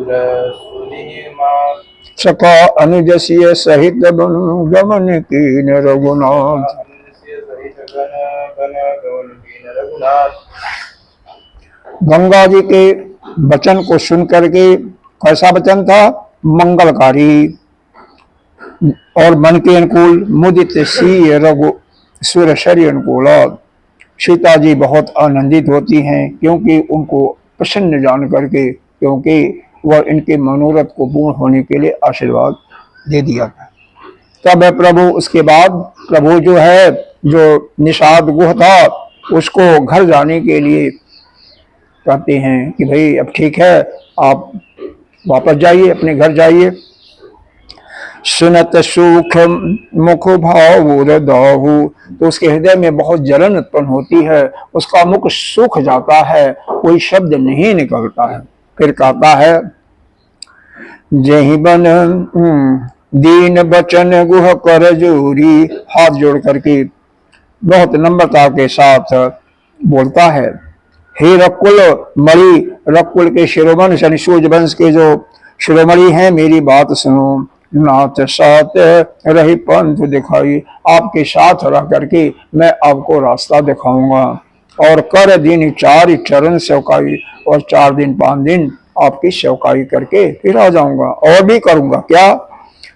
सुर सुनीमा सखा अनुजसीय सहित बनु गमन कीन रघुनाथ। सहित गण गण गौन कीन रघुनाथ। गंगा जी के वचन को सुन करके, कैसा वचन था? मंगलकारी और मन के अनुकूल। मुदित सी रघु सुर शरी अनुकूल। सीता जी बहुत आनंदित होती हैं क्योंकि उनको प्रसन्न जान करके, क्योंकि वह इनके मनोरथ को पूर्ण होने के लिए आशीर्वाद दे दिया था। तब प्रभु, उसके बाद प्रभु जो है, जो निषाद गुह था, उसको घर जाने के लिए कहते हैं कि भाई अब ठीक है, आप वापस जाइए, अपने घर जाइए। सुनत सुख मुख भाव दाहु, तो उसके हृदय में बहुत जलन उत्पन्न होती है, उसका मुख सूख जाता है, कोई शब्द नहीं निकलता है। फिर कहता है, जही बन दीन बचन गुह कर जोरी, हाथ जोड़ करके बहुत नम्रता के साथ बोलता है, हे रकुल मणि, रकुल के शिरोमणि यानी सूर्य वंश के जो शिरोमणि हैं, मेरी बात सुनो। नाथ साथ रही पंथ दिखाई, आपके साथ रह करके मैं आपको रास्ता दिखाऊंगा। और कर दिन 4 चरण सेवकाई, और 4 दिन 5 दिन आपकी सेवकाई करके फिर आ जाऊंगा। और भी करूंगा क्या?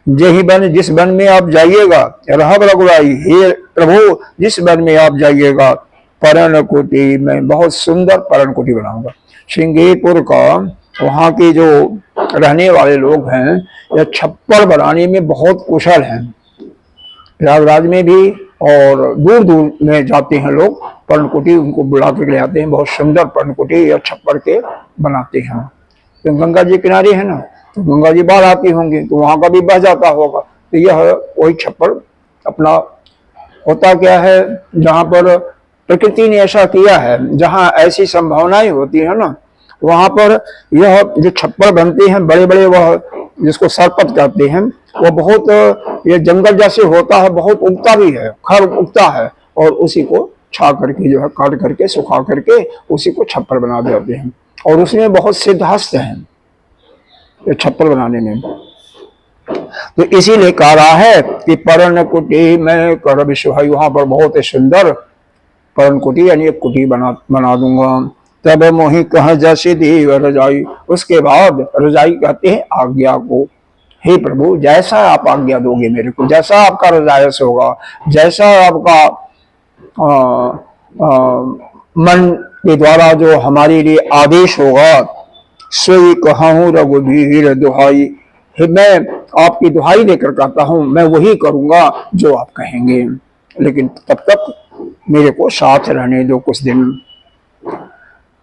यही वन, जिस वन में आप जाइएगा, रहब रघुराई, हे प्रभु जिस वन में आप जाइएगा, परण कुटी, मैं बहुत सुंदर परण कुटी बनाऊंगा। श्रृंगेरपुर का वहाँ के जो रहने वाले लोग हैं, यह छप्पर बनाने में बहुत कुशल हैं। प्रयागराज में भी और दूर दूर में जाते हैं लोग, पर्णकुटी उनको बुला कर ले आते हैं, बहुत सुंदर पर्णकुटी या छप्पर के बनाते हैं। तो गंगा जी किनारे है ना, तो गंगा जी बाहर आती होंगी, तो वहां का भी बह जाता होगा। तो यह वही छप्पर अपना होता क्या है, जहाँ पर प्रकृति ने ऐसा किया है, जहाँ ऐसी संभावनाएं होती है ना, वहां पर यह जो छप्पर बनते हैं बड़े बड़े, वह जिसको सरपत कहते हैं, वह बहुत ये जंगल जैसे होता है, बहुत उगता भी है, खर उगता है, और उसी को छा करके जो है काट करके सुखा करके उसी को छप्पर बना देते हैं। और उसमें बहुत सिद्धहस्त हैं ये छप्पर बनाने में। तो इसीलिए कह रहा है कि परण कुटी में कर विश्वहाई, वहां पर बहुत ही सुंदर परण कुटी यानी एक कुटी बना दूंगा। तब मोहि कह जैसे देव रजाई, उसके बाद रजाई कहते हैं आज्ञा को। हे प्रभु, जैसा आप आज्ञा दोगे मेरे को, जैसा आपका रजायस होगा, जैसा आपका मन के द्वारा जो हमारे लिए आदेश होगा, सोई कहूँ रघुवीर दुहाई, मैं आपकी दुहाई लेकर कहता हूँ, मैं वही करूंगा जो आप कहेंगे, लेकिन तब तक मेरे को साथ रहने दो कुछ दिन।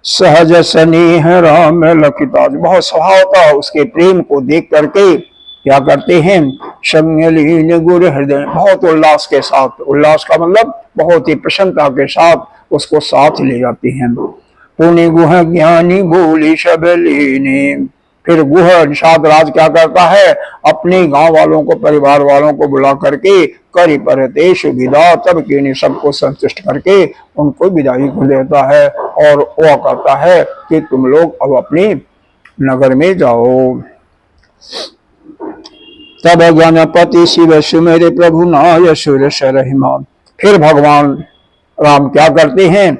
सहज स्नेह राम लखिताज, बहुत स्वभाव था उसके प्रेम को देख करके क्या करते हैं, संगलीन गुर हृदय, बहुत उल्लास के साथ, उल्लास का मतलब बहुत ही प्रसन्नता के साथ उसको साथ ले जाते हैं। पुण्य गुह ज्ञानी बोली शबलीने, फिर गुह निषाद राज क्या करता है, अपने गांव वालों को, परिवार वालों को बुला करके करी परतेश विदा, तब के सबको संतुष्ट करके उनको विदाई कर देता है, और वह कहता है कि तुम लोग अब अपने नगर में जाओ। तब गणपति शिव सुमेरे प्रभु नाय सुर सरहिमा, फिर भगवान राम क्या करते हैं,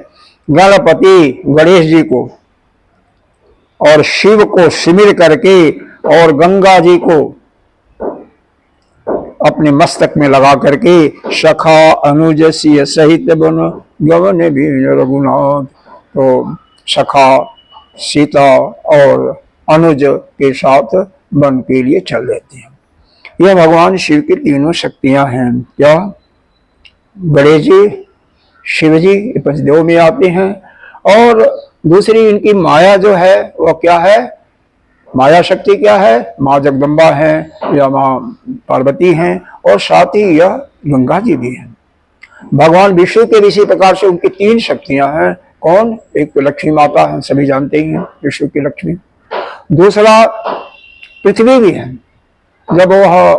गणपति गणेश जी को और शिव को सिमर करके और गंगा जी को अपने मस्तक में लगा करके सखा अनुज सिय सहित बन गवन भी रघुनाथ, तो सखा सीता और अनुज के साथ वन के लिए चल देते हैं। यह भगवान शिव की तीनों शक्तियां हैं। क्या? गणेश जी, शिव जी पंचदेव में आते हैं, और दूसरी इनकी माया जो है वह क्या है, माया शक्ति क्या है, माँ जगदम्बा है या माँ पार्वती हैं, और साथ ही यह गंगा जी भी हैं। भगवान विष्णु के इसी प्रकार से उनकी 3 शक्तियां हैं। कौन? एक तो लक्ष्मी माता है, सभी जानते ही हैं विष्णु की लक्ष्मी। दूसरा पृथ्वी भी है, जब वह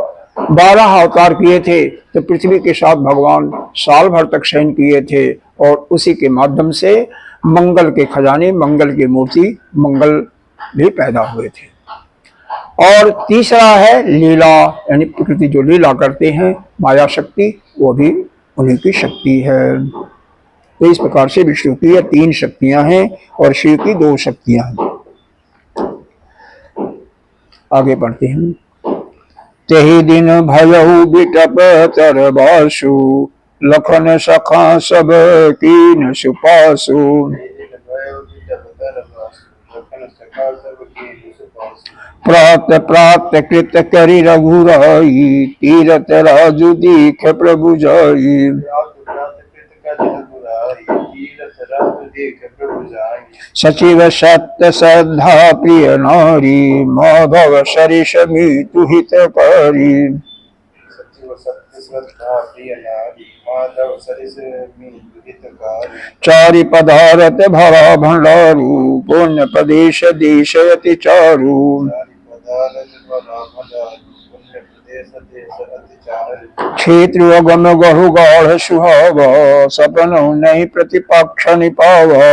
12 अवतार किए थे तो पृथ्वी के साथ भगवान साल भर तक शयन किए थे, और उसी के माध्यम से मंगल के खजाने, मंगल की मूर्ति, मंगल भी पैदा हुए थे। और तीसरा है लीला, यानी प्रकृति जो लीला करते हैं, माया शक्ति, वो भी उन्हीं की शक्ति है। तो इस प्रकार से विष्णु की 3 शक्तियां हैं और शिव की 2 शक्तियां हैं। आगे बढ़ते हैं। तेहि दिन भयहु बिटप तर बासु, लखन सखा सब कीन सुपासु। प्रात प्रात कृत करि रघुराई, तीरथ राजु दीख प्रभु जाई। सचिव सत्य श्रद्धा प्रिय नारी, माधव सरिष मीतु हितकारी। चारि पदारथ भरा भंडारू, पुण्य प्रदेश देशयति चारु। क्षेत्र अगम गहु गाढ़ सुहावा, सपन नहीं प्रतिपक्ष निपावा।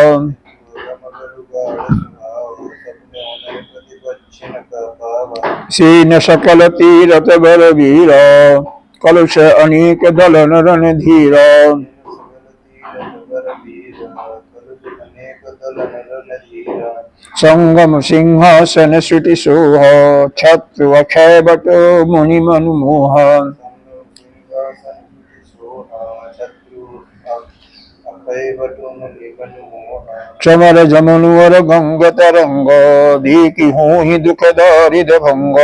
सीन सकल तीरथ बलवीरा, कलुष अनेक दलन रणधीरा। संगम सिंहासन श्रुति सोहा, छत्र अक्षय बट मुनि मनमोहा। चमर जमनुवर गंग तरंग, दीकी होहि दुख दारिद भंग।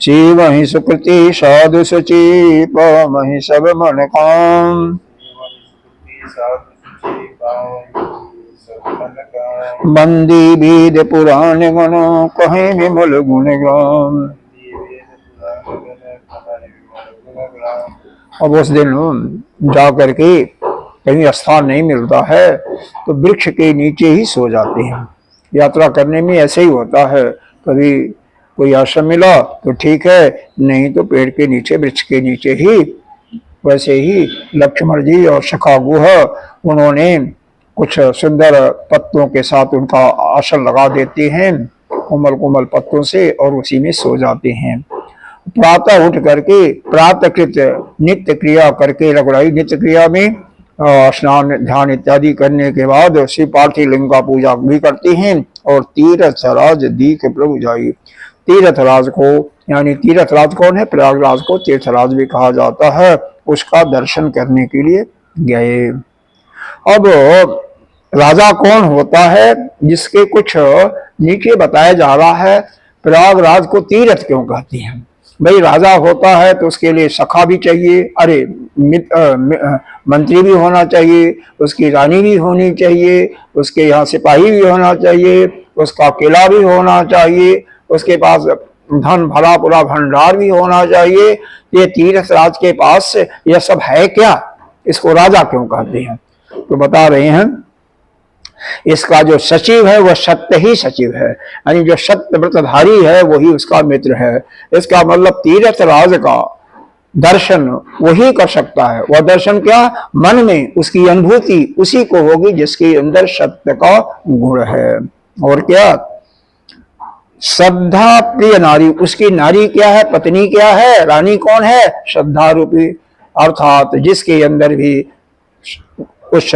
शिवहि सुकृति साधु सुचि, पामहि सब मन काम। बंदी वेद पुराण गुण, कहे विमल गुण गान। अब उस दिन जा करके कहीं स्थान नहीं मिलता है तो वृक्ष के नीचे ही सो जाते हैं। यात्रा करने में ऐसे ही होता है, कभी कोई आश्रम मिला तो ठीक है, नहीं तो पेड़ के नीचे, वृक्ष के नीचे ही। वैसे ही लक्ष्मण जी और सखा गुह, उन्होंने कुछ सुंदर पत्तों के साथ उनका आसन लगा देते हैं, कोमल कोमल पत्तों से, और उसी में सो जाते हैं। प्रातः उठ करके प्रातःकृत नित्य क्रिया करके, रघुराई नित्य क्रिया में स्नान ध्यान इत्यादि करने के बाद श्री पार्थिव लिंग का पूजा भी करते हैं और तीर्थराज दीख प्रभु जाई। तीर्थराज को, यानी तीर्थराज कौन है? प्रयागराज को तीर्थराज भी कहा जाता है, उसका दर्शन करने के लिए गए। अब राजा कौन होता है जिसके कुछ नीचे बताया जा रहा है। प्रयागराज को तीर्थ क्यों कहते हैं? भाई राजा होता है तो उसके लिए सखा भी चाहिए, अरे मंत्री भी होना चाहिए, उसकी रानी भी होनी चाहिए, उसके यहाँ सिपाही भी होना चाहिए, उसका किला भी होना चाहिए, उसके पास धन भला पूरा भंडार भी होना चाहिए। ये तीर्थराज के पास यह सब है क्या? इसको राजा क्यों कहते हैं? तो बता रहे हैं, इसका जो सचिव है वह सत्य ही सचिव है, यानी जो सत्य व्रतधारी है वही उसका मित्र है। इसका मतलब तीर्थराज का दर्शन वही कर सकता है। वह दर्शन क्या? मन में उसकी अनुभूति उसी को होगी जिसके अंदर सत्य का गुण है। और क्या? श्रद्धा प्रिय नारी, उसकी नारी क्या है? पत्नी क्या है? रानी कौन है? श्रद्धा रूपी, अर्थात जिसके अंदर भी उस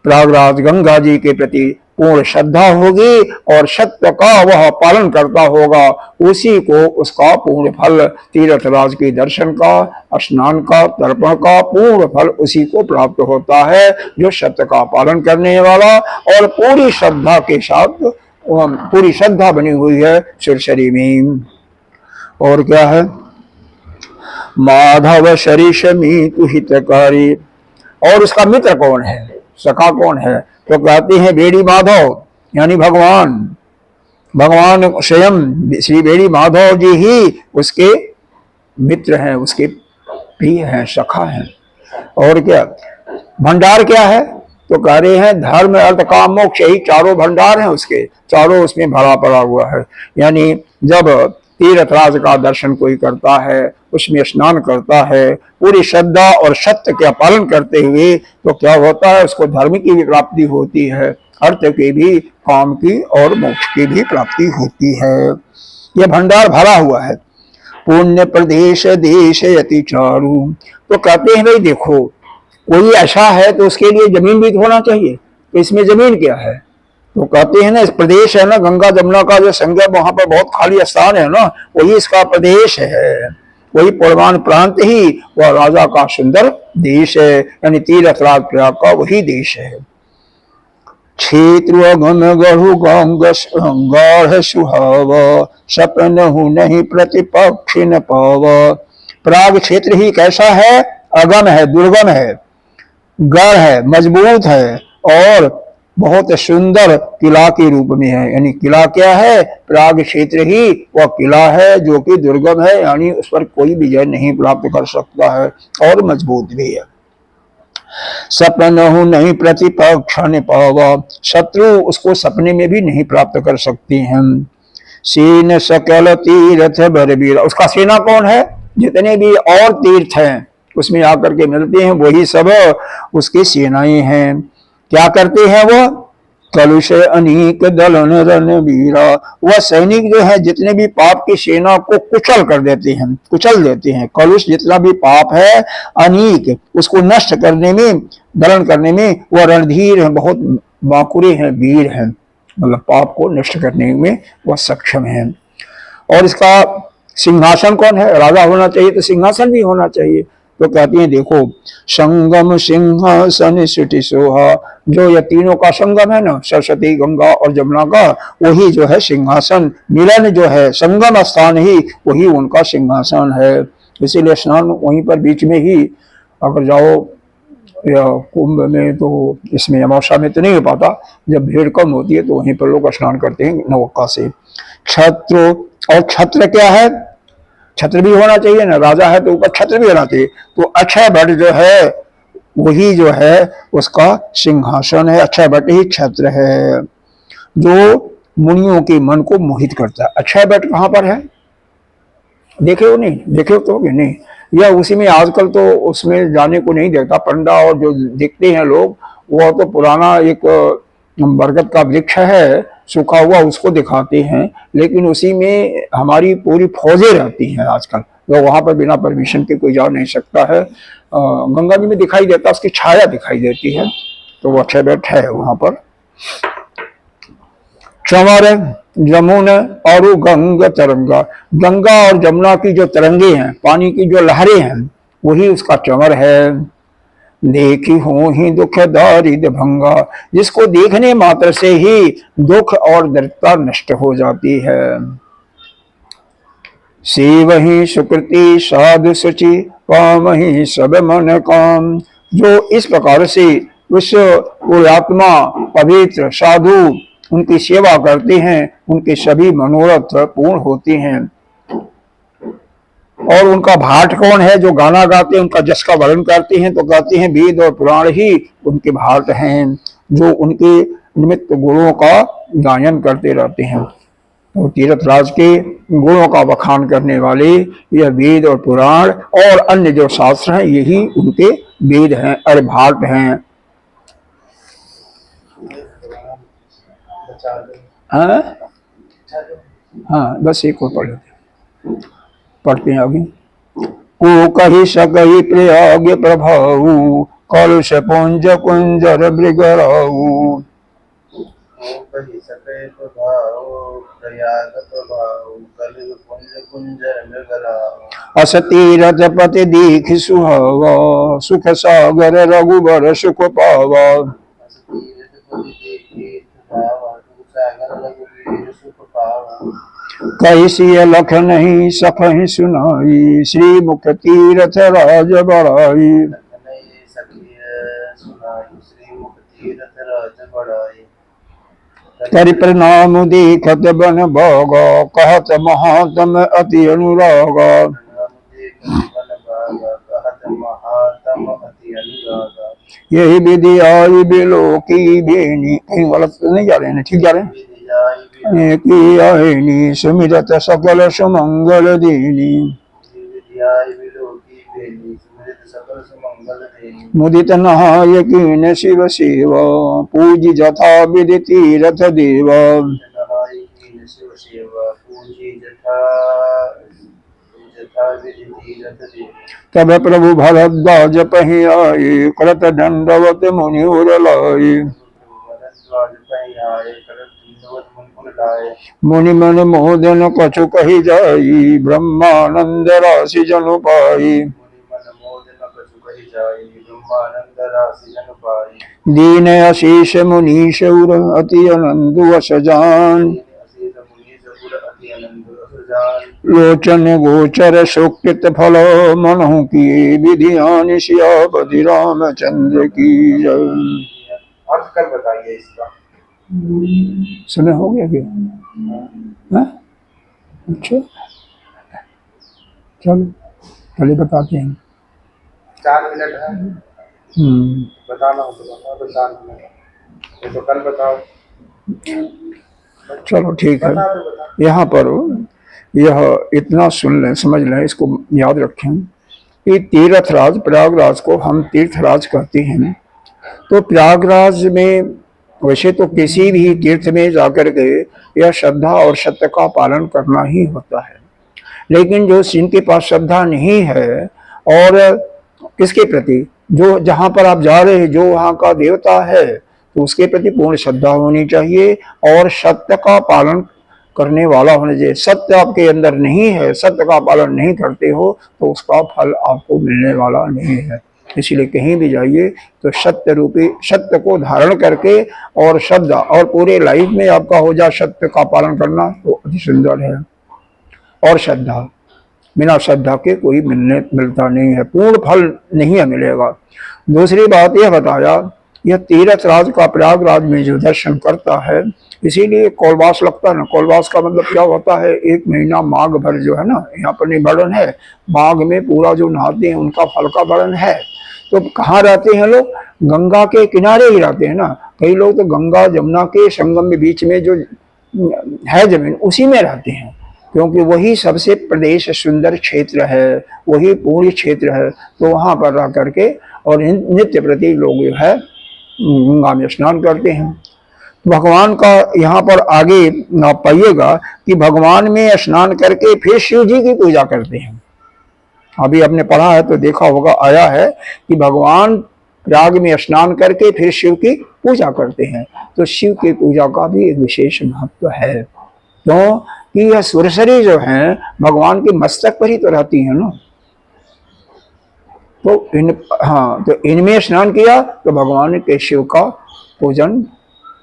प्रयागराज गंगा जी के प्रति पूर्ण श्रद्धा होगी और सत्य का वह पालन करता होगा, उसी को उसका पूर्ण फल, तीर्थराज के दर्शन का, स्नान का, तर्पण का पूर्ण फल उसी को प्राप्त होता है जो सत्य का पालन करने वाला और पूरी श्रद्धा के साथ, पूरी श्रद्धा बनी हुई है सुरसरी में। और क्या है? माधव सरिष मीतु हितकारी। और उसका मित्र कौन है? सखा कौन है? तो कहते हैं बेड़ी माधव, यानी भगवान। भगवान स्वयं श्री बेड़ी माधव जी ही उसके मित्र हैं, उसके प्रिय हैं, सखा हैं। और क्या? भंडार क्या है? तो कह रहे हैं धर्म अर्थ काम मोक्ष, यही चारों भंडार हैं उसके, चारों उसमें भरा पड़ा हुआ है। यानी जब तीर्थराज का दर्शन कोई करता है, उसमें स्नान करता है पूरी श्रद्धा और सत्य का पालन करते हुए, तो क्या होता है, उसको धर्म की भी प्राप्ति होती है, अर्थ की भी, काम की और मोक्ष की भी प्राप्ति होती है। यह भंडार भरा हुआ है। पुण्य प्रदेश देश यति चारु, तो कहते हैं भाई देखो, कोई ऐसा है तो उसके लिए जमीन भी तो होना चाहिए, तो इसमें जमीन क्या है, तो कहते हैं ना, इस प्रदेश है ना, गंगा जमुना का जो संगम, वहां पर बहुत खाली स्थान है ना, वही इसका प्रदेश है, वही पूर्वान प्रांत ही वह राजा का सुंदर देश है, यानी तीर्थराज प्रयाग का वही देश है। क्षेत्र गण गढ़ु गाढ़ सुहाव, सपन नहीं प्रतिपक्ष न पाव। प्रयाग क्षेत्र ही कैसा है, अगम है, दुर्गम है, गढ़ है, मजबूत है और बहुत सुंदर किला के रूप में है। यानी किला क्या है, प्रयाग क्षेत्र ही वह किला है जो कि दुर्गम है, यानी उस पर कोई विजय नहीं प्राप्त कर सकता है और मजबूत भी है। सपन नहीं प्रतिपक्ष न पावा, शत्रु उसको सपने में भी नहीं प्राप्त कर सकती हैं। सेन सकल तीर्थ बरबीरा, उसका सेना कौन है, जितने भी और तीर्थ हैं उसमें आकर के मिलते हैं वही सब उसकी सेनाएं हैं। क्या करते हैं वो, कलुष अनेक दलन रणवीरा, वह सैनिक जो है जितने भी पाप की सेना को कुचल कर देते हैं, कुचल देते हैं। कलुष जितना भी पाप है, अनेक उसको नष्ट करने में, दलन करने में वह रणधीर है, बहुत बांकुरे हैं, वीर हैं, मतलब पाप को नष्ट करने में वह सक्षम है। और इसका सिंहासन कौन है, राजा होना चाहिए तो सिंहासन भी होना चाहिए। तो कहती हैं देखो, संगम सिंहासन सुटि सोहा, जो ये तीनों का संगम है ना, सरस्वती, गंगा और जमुना का, वही जो है सिंहासन, मिलन जो है, संगम स्थान ही वही उनका सिंहासन है। इसीलिए स्नान वहीं पर बीच में ही अगर जाओ, या कुंभ में तो, इसमें अमावस्या में तो नहीं हो पाता, जब भीड़ कम होती है तो वहीं पर लोग स्नान करते हैं नौका से। छत्र, और छत्र क्या है, छत्र भी होना चाहिए ना, राजा है तो ऊपर छत्र भी होना चाहिए। तो अक्षय वट जो है वही जो है उसका सिंहासन है, अक्षय वट ही छत्र है जो मुनियों के मन को मोहित करता है। अक्षय वट कहाँ पर है, देखे हो नहीं, देखे हो तो नहीं, यह उसी में, आजकल तो उसमें जाने को नहीं देता पंडा, और जो देखते हैं लोग वह तो पुराना एक बरगद का वृक्ष है सूखा हुआ, उसको दिखाते हैं, लेकिन उसी में हमारी पूरी फौजें रहती हैं आजकल, तो वहां पर बिना परमिशन के कोई जा नहीं सकता है। गंगा जी में दिखाई देता, उसकी छाया दिखाई देती है, तो वो अक्षय वट है वहां पर। चंवर जमुन और गंग तरंगा, गंगा और जमुना की जो तरंगे हैं, पानी की जो लहरें हैं, वही उसका चंवर है। देखी हो ही दुख दारिद भंगा, जिसको देखने मात्र से ही दुख और दरिद्रता नष्ट हो जाती है। शिव ही सुकृति साधु सुचि, काम ही सब मन काम, जो इस प्रकार से उस आत्मा पवित्र साधु उनकी सेवा करते हैं, उनके सभी मनोरथ पूर्ण होते हैं। और उनका भाट कौन है, जो गाना गाते हैं, उनका जस का वर्णन करते हैं, तो कहते हैं वेद और पुराण ही उनके भाट हैं, जो उनके निमित्त गुणों का गायन करते रहते हैं। तो तीर्थराज के गुणों का बखान करने वाले यह वेद और पुराण और अन्य जो शास्त्र हैं, यही उनके वेद हैं, अरे भाट हैं। हाँ, बस एक और पढ़ते हैं आगे। को कही सकई प्रयाग प्रभाव, कलुष पुंज कुंजर मृगराऊ। अस तीरथ पति दीख सुहावा, सुख सागर रघुबर सुख पावा। कैसी लख नहीं सखहि सुनाई, श्री मुख तीरथ राज बड़ाई। कर प्रणाम देखत बन भागा, कहत महात्म अति अनुरागा। यही विधि आई बिलो की बेनी, कहीं गलत नहीं जा रहे हैं, ठीक जा रहे हैं। नेकी आईनी सुमिरत सकल सुमंगल दीनी विद्याय विलोकी बेनी सुमिरत सकल सुमंगल देनी मुदित नायकीन शिव शिव पूजी जथा विधि तीरथ देव नहाय कीन शिव सेवा पूजी जथा विधि तीरथ देवी तब प्रभु भरद्वाज पहि आए करत दंडवत मुनि उर लाए भरद्वाज पहि आए करत दंडवत मुनि लाए मुनि मन मोदन कछु कही जाई ब्रह्मानंद राशि जनु पाई मुनि मन मोद न कछु कहि जाई ब्रह्मानंद राशि जन पाई दीन आशीष मुनीश उर अति आनंद वस जान असीत मुनि सपुर अति आनंद रस जान लोचन गोचर सुकृत फल मनहु की विधियान सियापति रामचंद्र की जय। अर्थ कर बताइए इसका समय हो गया क्या? हाँ? अच्छा चलो पहले बताते हैं। 4 मिनट है बताना हो तो बताओ तो 4 मिनट ये तो कल बताओ चलो ठीक है। बता दो बता यहाँ पर यह इतना सुन लें समझ लें इसको याद रखें कि तीर्थराज प्रयागराज को हम तीर्थराज कहते हैं। तो प्रयागराज में वैसे तो किसी भी तीर्थ में जाकर के यह श्रद्धा और सत्य का पालन करना ही होता है, लेकिन जो जिनके पास श्रद्धा नहीं है और किसके प्रति जो जहाँ पर आप जा रहे हैं जो वहाँ का देवता है तो उसके प्रति पूर्ण श्रद्धा होनी चाहिए और सत्य का पालन करने वाला होना चाहिए। सत्य आपके अंदर नहीं है, सत्य का पालन नहीं करते हो तो उसका फल आपको मिलने वाला नहीं है। इसलिए कहीं भी जाइए तो सत्य रूपी सत्य को धारण करके और श्रद्धा और पूरे लाइफ में आपका हो जाए सत्य का पालन करना तो अति सुंदर है। और श्रद्धा बिना श्रद्धा के कोई मिलता नहीं है, पूर्ण फल नहीं मिलेगा। दूसरी बात यह बताया यह तीर्थराज का प्रयागराज में जो दर्शन करता है इसीलिए कौलवास लगता है ना। कौलवास का मतलब क्या होता है? 1 महीना माघ भर जो है ना, यहाँ पर नहीं वर्णन है, माघ में पूरा जो नहाते हैं उनका फल का वर्णन है। तो कहाँ रहते हैं लोग? गंगा के किनारे ही रहते हैं ना। कई लोग तो गंगा जमुना के संगम के बीच में जो है जमीन उसी में रहते हैं, क्योंकि वही सबसे प्रदेश सुंदर क्षेत्र है, वही पूर्ण क्षेत्र है। तो वहाँ पर रह करके और नित्य प्रति लोग जो है गंगा में स्नान करते हैं। भगवान का यहाँ पर आगे आप पाइएगा कि भगवान में स्नान करके फिर शिव जी की पूजा करते हैं। अभी आपने पढ़ा है तो देखा होगा, आया है कि भगवान प्रयाग में स्नान करके फिर शिव की पूजा करते हैं। तो शिव की पूजा का भी एक विशेष महत्व है, क्यों कि यह सुरसरी जो है भगवान के मस्तक पर ही तो रहती है ना। तो इनमें स्नान किया तो भगवान के शिव का पूजन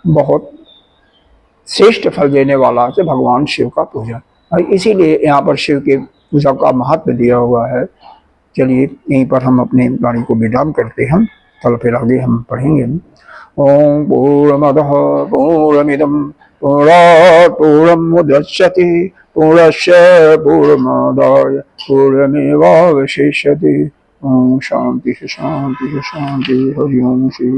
बहुत श्रेष्ठ फल देने वाला है। भगवान शिव का पूजन, और इसीलिए यहाँ पर शिव के पूजा का महत्व दिया हुआ है। चलिए यहीं पर हम अपने वाणी को विराम करते हैं, कल फिर आगे हम पढ़ेंगे। ओम पूर्णमदः पूर्णमिदं पूर्णात् पूर्णमुदच्यते पूर्णस्य पूर्णमादाय पूर्णमेवावशिष्यते। ओम शांति शांति शांति। हरि ओम श्री